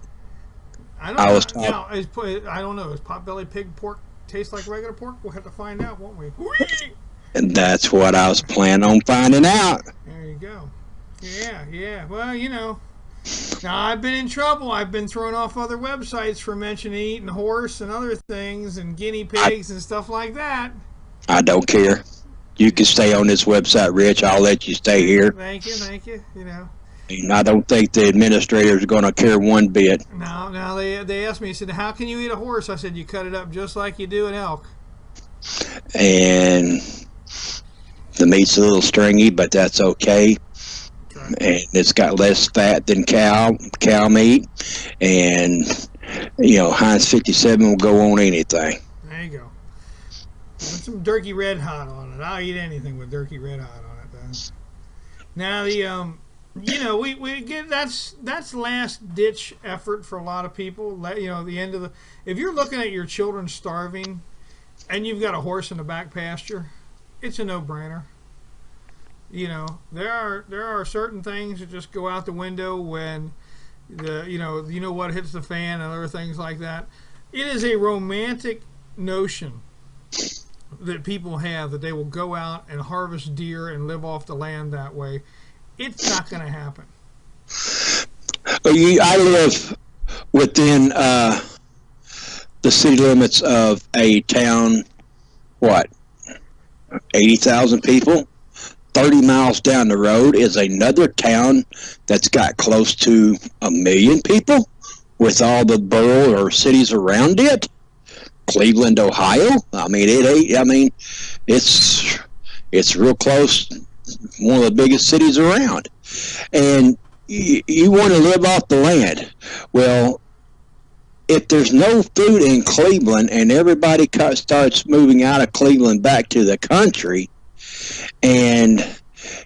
I don't know. Does potbelly pig pork taste like regular pork? We'll have to find out, won't we? And that's what I was planning on finding out. There you go. Yeah. Well, now I've been in trouble. I've been thrown off other websites for mentioning eating horse and other things and guinea pigs and stuff like that. I don't care. You can stay on this website, Rich. I'll let you stay here. Thank you. And I don't think the administrators are going to care one bit. No, they asked me, he said, how can you eat a horse? I said, you cut it up just like you do an elk. and the meat's a little stringy, but that's okay. And it's got less fat than cow meat, and Heinz 57 will go on anything. There you go. Put some Turkey Red Hot on it. I'll eat anything with Turkey Red Hot on it. Then. Now we get that's last ditch effort for a lot of people. The end of if you're looking at your children starving, and you've got a horse in the back pasture, it's a no-brainer. There are certain things that just go out the window when what hits the fan and other things like that. It is a romantic notion that people have that they will go out and harvest deer and live off the land that way. It's not going to happen. I live within the city limits of a town, 80,000 people. 30 miles down the road is another town that's got close to 1 million people with all the borough or cities around it. Cleveland, Ohio. It's real close. One of the biggest cities around. And you want to live off the land. Well, if there's no food in Cleveland and everybody starts moving out of Cleveland back to the country, and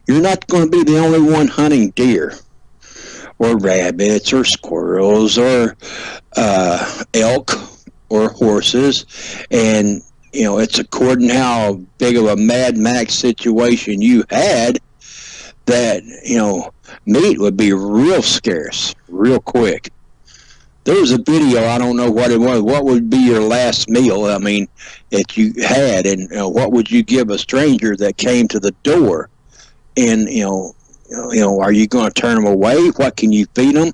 you're not going to be the only one hunting deer or rabbits or squirrels or elk or horses, and it's according how big of a Mad Max situation you had, that meat would be real scarce real quick. There was a video, I don't know what it was. What would be your last meal? That you had, and what would you give a stranger that came to the door? And are you going to turn them away? What can you feed them?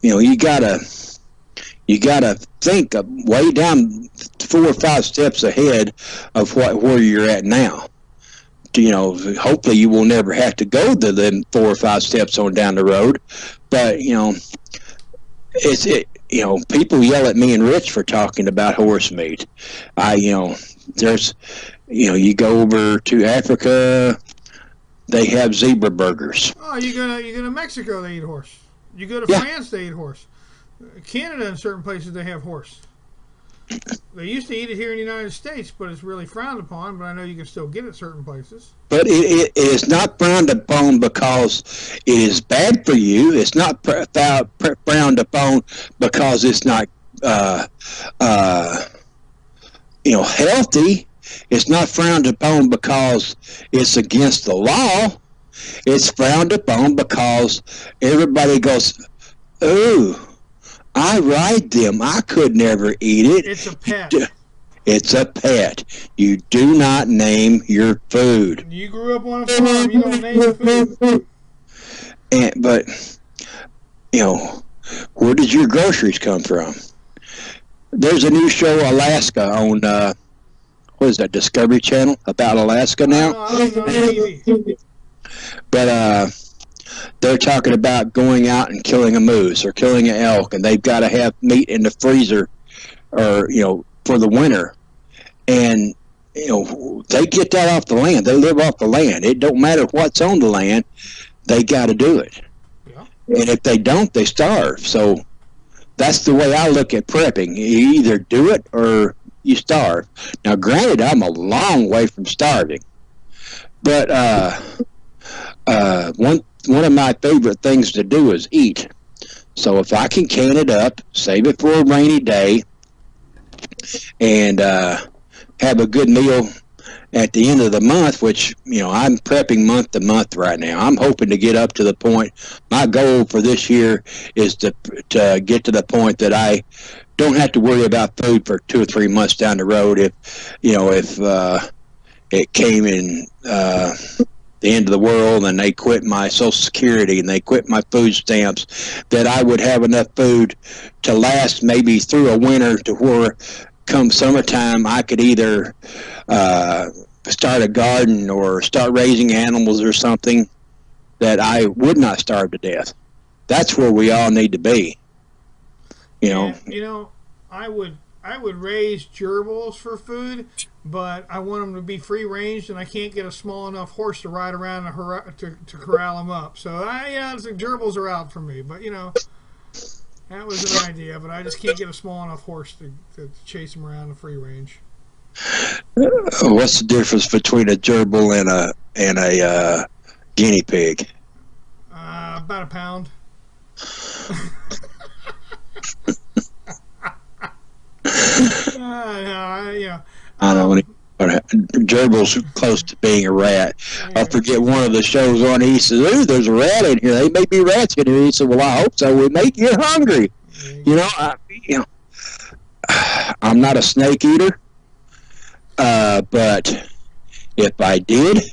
You gotta think way down 4 or 5 steps ahead of where you're at now. Hopefully you will never have to go to them 4 or 5 steps on down the road, but people yell at me and Rich for talking about horse meat. You go over to Africa, they have zebra burgers. Oh, you go to Mexico, they eat horse. You go to France, they eat horse. Canada, in certain places, they have horse. They used to eat it here in the United States, but it's really frowned upon. But I know you can still get it certain places. But it is not frowned upon because it is bad for you. It's not frowned upon because it's not, healthy. It's not frowned upon because it's against the law. It's frowned upon because everybody goes, "Ooh, I ride them. I could never eat it." It's a pet. It's a pet. You do not name your food. You grew up on a farm. You don't name the food. But where did your groceries come from? There's a new show, Alaska, on what is that, Discovery Channel, about Alaska now. I don't know. But they're talking about going out and killing a moose or killing an elk, and they've got to have meat in the freezer, or for the winter. And they get that off the land. They live off the land. It don't matter what's on the land. They got to do it. Yeah. And if they don't, they starve. So that's the way I look at prepping. You either do it or you starve. Now, granted, I'm a long way from starving, but one of my favorite things to do is eat. So if I can can it up, save it for a rainy day, and have a good meal at the end of the month, which I'm prepping month to month right now. I'm hoping to get up to the point. My goal for this year is to get to the point that I don't have to worry about food for 2 or 3 months down the road. If it came in the end of the world and they quit my Social Security and they quit my food stamps, that I would have enough food to last maybe through a winter, to where come summertime I could either start a garden or start raising animals or something, that I would not starve to death. That's where we all need to be. I would I would raise gerbils for food, but I want them to be free range, and I can't get a small enough horse to ride around to corral them up. So the gerbils are out for me. But that was an idea, but I just can't get a small enough horse to chase them around in free range. What's the difference between a gerbil and a guinea pig? About a pound. I don't want gerbil's close to being a rat. I forget one of the shows on. He says, "Ooh, there's a rat in here. They may be rats in here." He said, "Well, I hope so. We may get hungry." I'm not a snake eater, but if I did,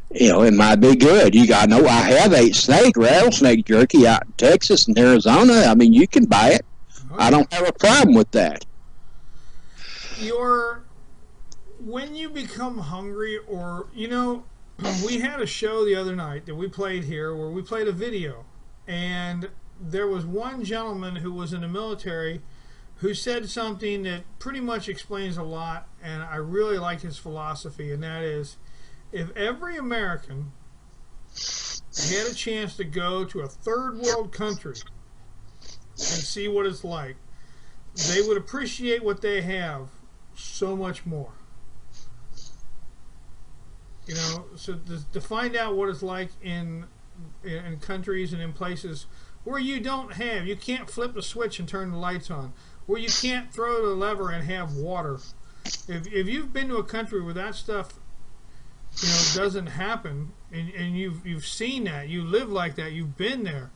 it might be good. I know I have ate rattlesnake jerky out in Texas and Arizona. I mean, you can buy it. I don't have a problem with that. When you become hungry, or we had a show the other night that we played here where we played a video, and there was one gentleman who was in the military who said something that pretty much explains a lot, and I really like his philosophy, and that is, if every American had a chance to go to a third world country and see what it's like, they would appreciate what they have so much more. So to find out what it's like in countries and in places where you can't flip the switch and turn the lights on, where you can't throw the lever and have water. If you've been to a country where that stuff doesn't happen, and you've seen that, you live like that, you've been there,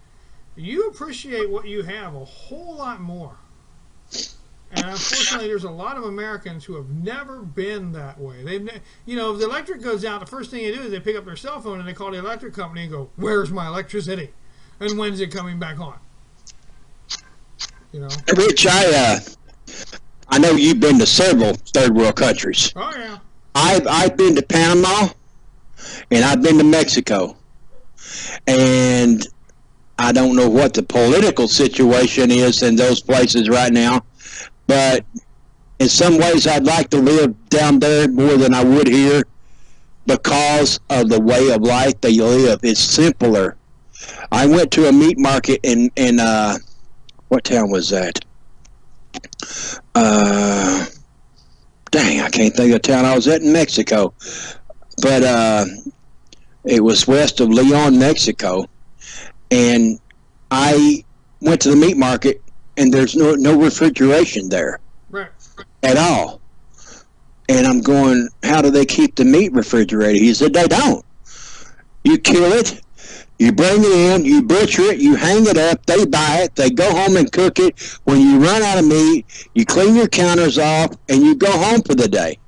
you appreciate what you have a whole lot more. And unfortunately, there's a lot of Americans who have never been that way. If the electric goes out, the first thing they do is they pick up their cell phone and they call the electric company and go, "Where's my electricity? And when's it coming back on?" Rich, I know you've been to several third world countries. Oh yeah. I've been to Panama, and I've been to Mexico, and I don't know what the political situation is in those places right now, but in some ways I'd like to live down there more than I would here because of the way of life they live. It's simpler. I went to a meat market in what town was that? Dang, I can't think of the town I was at in Mexico. But it was west of Leon, Mexico. And I went to the meat market, and there's no refrigeration there. Right. At all. And I'm going, how do they keep the meat refrigerated? He said, they don't. You kill it, you bring it in, you butcher it, you hang it up, they buy it, they go home and cook it. When you run out of meat, you clean your counters off, and you go home for the day.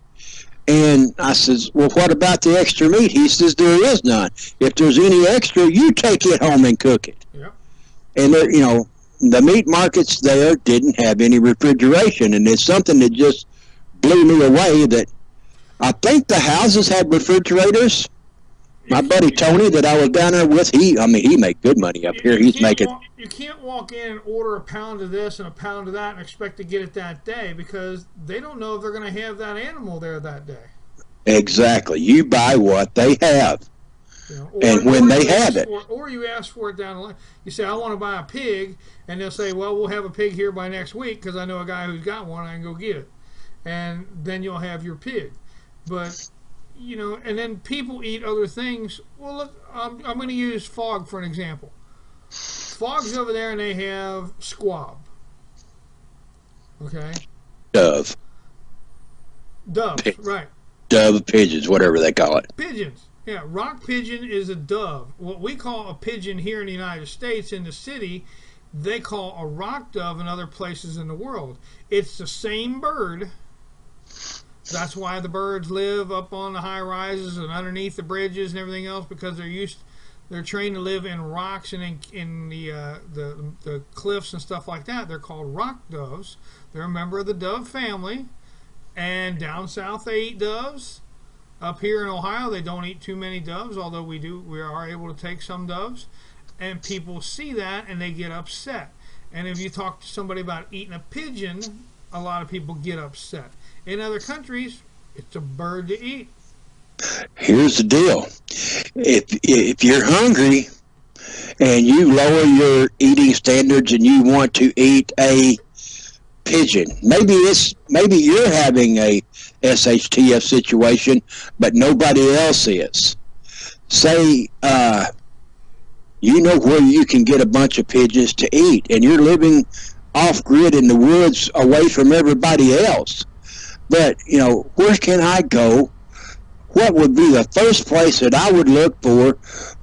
And I says, well, what about the extra meat? He says, there is none. If there's any extra, you take it home and cook it. Yep. And there, the meat markets there didn't have any refrigeration, and it's something that just blew me away. That I think the houses had refrigerators. My buddy Tony that I was down there with, he made good money up here. He's making. You can't walk in and order a pound of this and a pound of that and expect to get it that day, because they don't know if they're going to have that animal there that day. Exactly. You buy what they have. And when they have it. Or you ask for it down the line. You say, I want to buy a pig, and they'll say, well, we'll have a pig here by next week because I know a guy who's got one, I can go get it. And then you'll have your pig. But, and then people eat other things. Well, look, I'm going to use Fog for an example. Fog's over there, and they have squab. Okay? Doves, right. Dove, pigeons, whatever they call it. Pigeons. Yeah, rock pigeon is a dove. What we call a pigeon here in the United States, in the city, they call a rock dove in other places in the world. It's the same bird. That's why the birds live up on the high rises and underneath the bridges and everything else, because they're trained to live in rocks and in the cliffs and stuff like that. They're called rock doves. They're a member of the dove family. And down south they eat doves. Up here in Ohio, they don't eat too many doves, although we are able to take some doves. And people see that and they get upset. And if you talk to somebody about eating a pigeon, a lot of people get upset. In other countries, it's a bird to eat. Here's the deal. If you're hungry and you lower your eating standards and you want to eat a pigeon, maybe you're having a SHTF situation, but nobody else is. Say, you know where you can get a bunch of pigeons to eat, and you're living off grid in the woods away from everybody else. But, you know, where can I go? What would be the first place that I would look for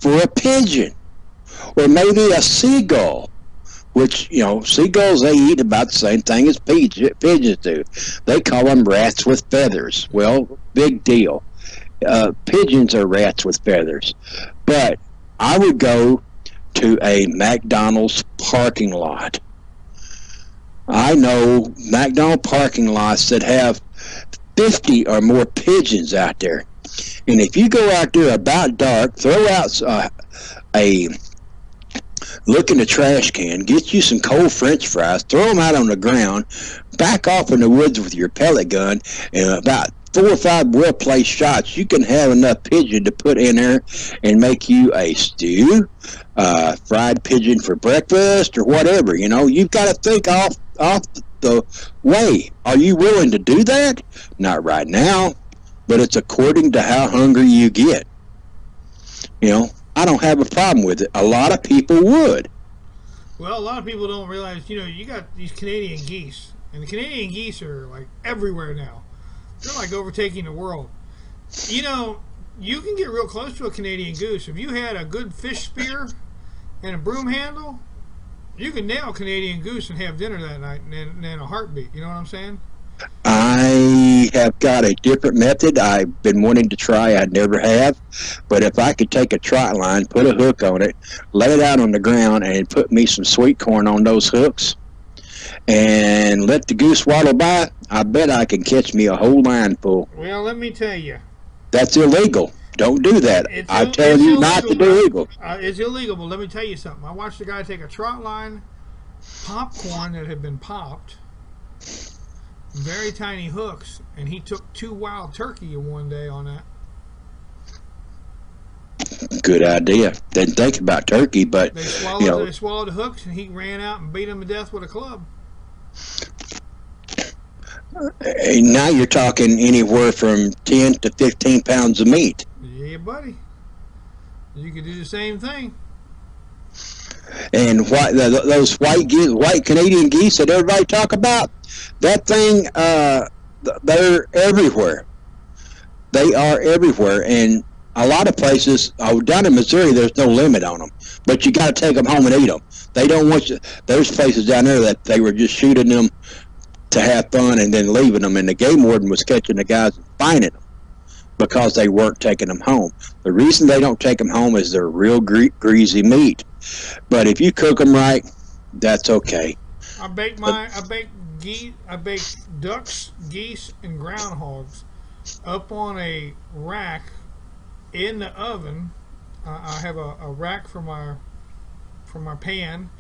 a pigeon? Or maybe a seagull, which, you know, seagulls, they eat about the same thing as pigeons do. They call them rats with feathers. Well, big deal. Pigeons are rats with feathers. But I would go to a McDonald's parking lot. I know McDonald's parking lots that have 50 or more pigeons out there. And if you go out there about dark, throw out look in the trash can, get you some cold French fries, throw them out on the ground, back off in the woods with your pellet gun, and about 4 or 5 well-placed shots, you can have enough pigeon to put in there and make you a stew, fried pigeon for breakfast, or whatever. You know, you've got to think off the way. Are you willing to do that? Not right now, but it's according to how hungry you get. You know, I don't have a problem with it. A lot of people would. Well, a lot of people don't realize, you know, you got these Canadian geese, and the Canadian geese are like everywhere now. They're like overtaking the world. You know, you can get real close to a Canadian goose. If you had a good fish spear and a broom handle, you could nail a Canadian goose and have dinner that night in a heartbeat. You know what I'm saying? I have got a different method I've been wanting to try. I never have. But if I could take a trot line, put a hook on it, lay it out on the ground, and put me some sweet corn on those hooks, and let the goose waddle by, I bet I can catch me a whole line full. Well, let me tell you. That's illegal. Don't do that. I tell you not to do illegal. It's illegal, but let me tell you something. I watched a guy take a trot line, popcorn that had been popped, very tiny hooks, and he took 2 wild turkey in one day on that. Good idea. Didn't think about turkey, but they swallowed the hooks, and he ran out and beat them to death with a club. Now you're talking anywhere from 10 to 15 pounds of meat. Yeah, buddy. You could do the same thing. And those white Canadian geese that everybody talk about, that thing, they're everywhere. They are everywhere, and a lot of places, down in Missouri, there's no limit on them, but you got to take them home and eat them. They don't want you. There's places down there that they were just shooting them to have fun and then leaving them, and the game warden was catching the guys and fining them because they weren't taking them home. The reason they don't take them home is they're real greasy meat. But if you cook them right, that's okay. I bake ducks, geese, and groundhogs up on a rack in the oven. I have a rack for my pan,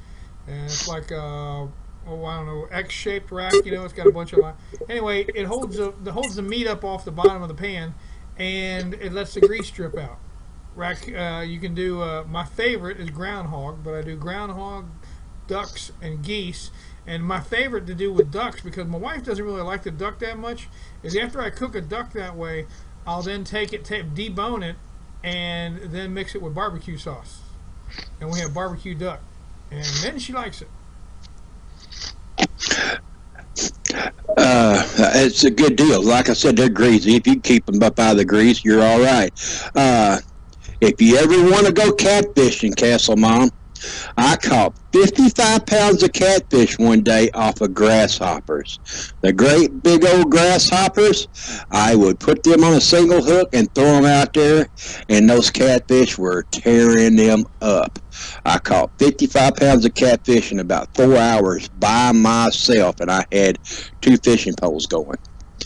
and it's like I don't know, X-shaped rack. You know, it's got a bunch of anyway. It holds the meat up off the bottom of the pan, and it lets the grease drip out. Rack. You can do. My favorite is groundhog, but I do groundhog, ducks, and geese. And my favorite to do with ducks, because my wife doesn't really like the duck that much, is after I cook a duck that way, I'll then take it, debone it, and then mix it with barbecue sauce, and we have barbecue duck, and then she likes it. It's a good deal. Like I said, they're greasy. If you keep them up out of the grease, you're all right. If you ever want to go catfishing, Castle Mom, I caught 55 pounds of catfish one day off of grasshoppers. The great big old grasshoppers, I would put them on a single hook and throw them out there, and those catfish were tearing them up. I caught 55 pounds of catfish in about 4 hours by myself, and I had 2 fishing poles going.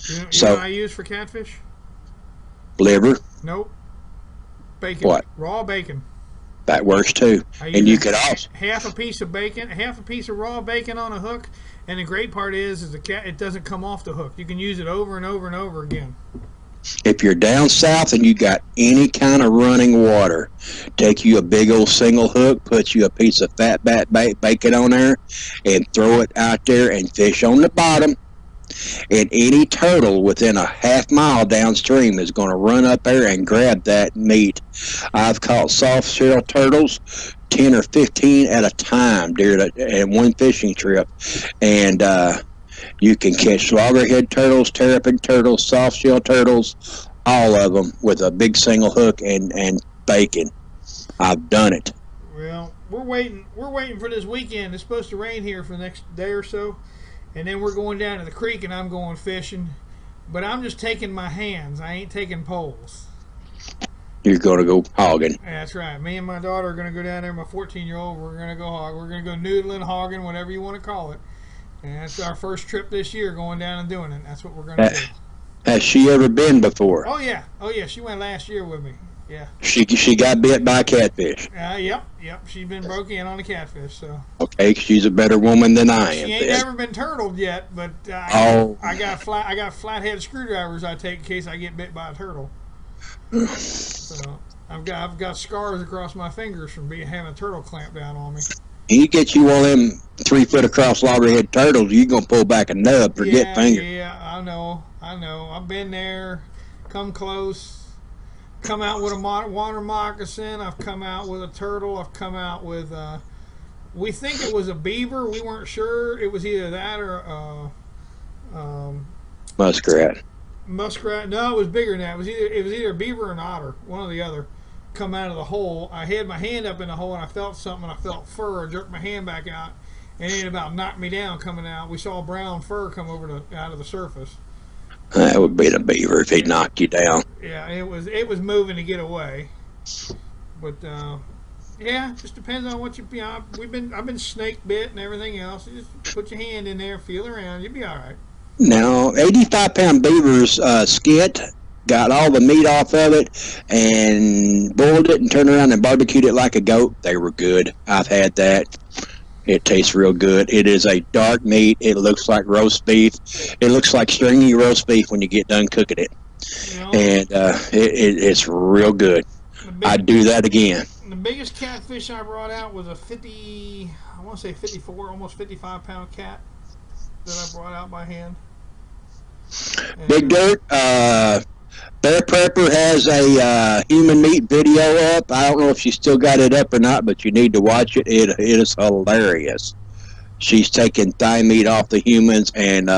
You know what I use for catfish? Liver? Nope. Bacon. What? Raw bacon. That works too. And you could also half a piece of bacon, half a piece of raw bacon on a hook, and the great part is it doesn't come off the hook. You can use it over and over and over again. if you're down south and you got any kind of running water, take you a big old single hook, put you a piece of fat bacon on there, and throw it out there and fish on the bottom. And any turtle within a half-mile downstream is going to run up there and grab that meat. I've caught soft-shell turtles 10 or 15 at a time during one fishing trip. And you can catch loggerhead turtles, terrapin turtles, soft-shell turtles, all of them with a big single hook and bacon. I've done it. Well, we're waiting for this weekend. It's supposed to rain here for the next day or so. And then we're going down to the creek and I'm going fishing. But I'm just taking my hands. I ain't taking poles. You're going to go hogging. That's right. Me and my daughter are going to go down there. My 14-year-old, we're going to go hog. We're going to go noodling, hogging, whatever you want to call it. And that's our first trip this year, going down and doing it. That's what we're going to do. Has she ever been before? Oh, yeah. Oh, yeah. She went last year with me. Yeah. She got bit by a catfish. Yep. She's been broke in on a catfish, so. Okay, she's a better woman than I am. She ain't never been turtled yet, but I got flathead screwdrivers I take in case I get bit by a turtle. So I've got scars across my fingers from having a turtle clamp down on me. You get you one of them 3 foot across loggerhead turtles, you're gonna pull back a nub, forget finger. Yeah, I know. I've been there, come close. Come out with a water moccasin. I've come out with a turtle. I've come out with we think it was a beaver. We weren't sure. It was either that or muskrat. Muskrat. No, it was bigger than that. It was either a beaver or an otter, one or the other. Come out of the hole. I had my hand up in the hole and I felt something. I felt fur. I jerked my hand back out, and it about knocked me down coming out. We saw brown fur come out of the surface. That would be the beaver if he knocked you down. Yeah, it was moving to get away, but yeah, it just depends on what I've been snake bit and everything else. You just put your hand in there, feel around, you'll be all right. Now, 85-pound beavers skint, got all the meat off of it, and boiled it and turned around and barbecued it like a goat. They were good. I've had that. It tastes real good. It is a dark meat. It looks like roast beef. It looks like stringy roast beef when you get done cooking it. And it's real good. I'd do that again. The biggest catfish I brought out was a 54, almost 55-pound cat that I brought out by hand. And Big Dirt, Bear Prepper has a human meat video up. I don't know if she's still got it up or not, but you need to watch it. It is hilarious. She's taking thigh meat off the humans and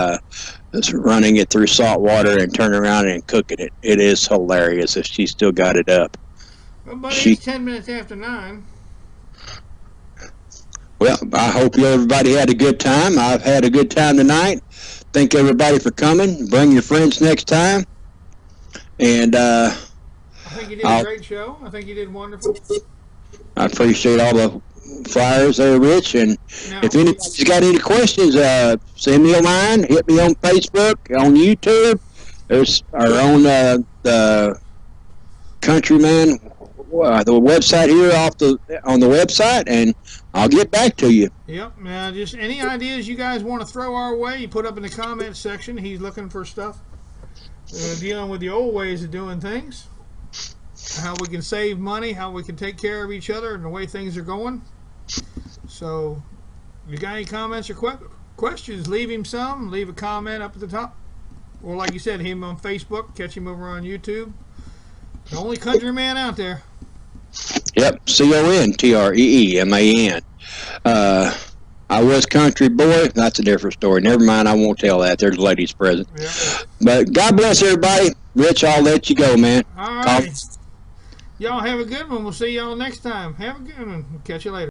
running it through salt water and turning around and cooking it. It is hilarious if she's still got it up. Well, buddy, it's 10 minutes after 9. Well, I hope everybody had a good time. I've had a good time tonight. Thank everybody for coming. Bring your friends next time. And I think you did a great show. I think you did wonderful. I appreciate all the flyers there, Rich. And if anybody's got any questions, send me a line. Hit me on Facebook, on YouTube. There's on the Contreeman, the website here on the website, and I'll get back to you. Yep. Now, just any ideas you guys want to throw our way, you put up in the comments section. He's looking for stuff. Dealing with the old ways of doing things, how we can save money, how we can take care of each other, and the way things are going. So, if you got any comments or questions, leave him some. Leave a comment up at the top. Or like you said, him on Facebook. Catch him over on YouTube. The only countryman out there. Yep, Contreeman. I was country boy. That's a different story. Never mind, I won't tell that. There's ladies present. Yeah. But God bless everybody. Rich, I'll let you go, man. All right. Y'all have a good one. We'll see y'all next time. Have a good one. We'll catch you later.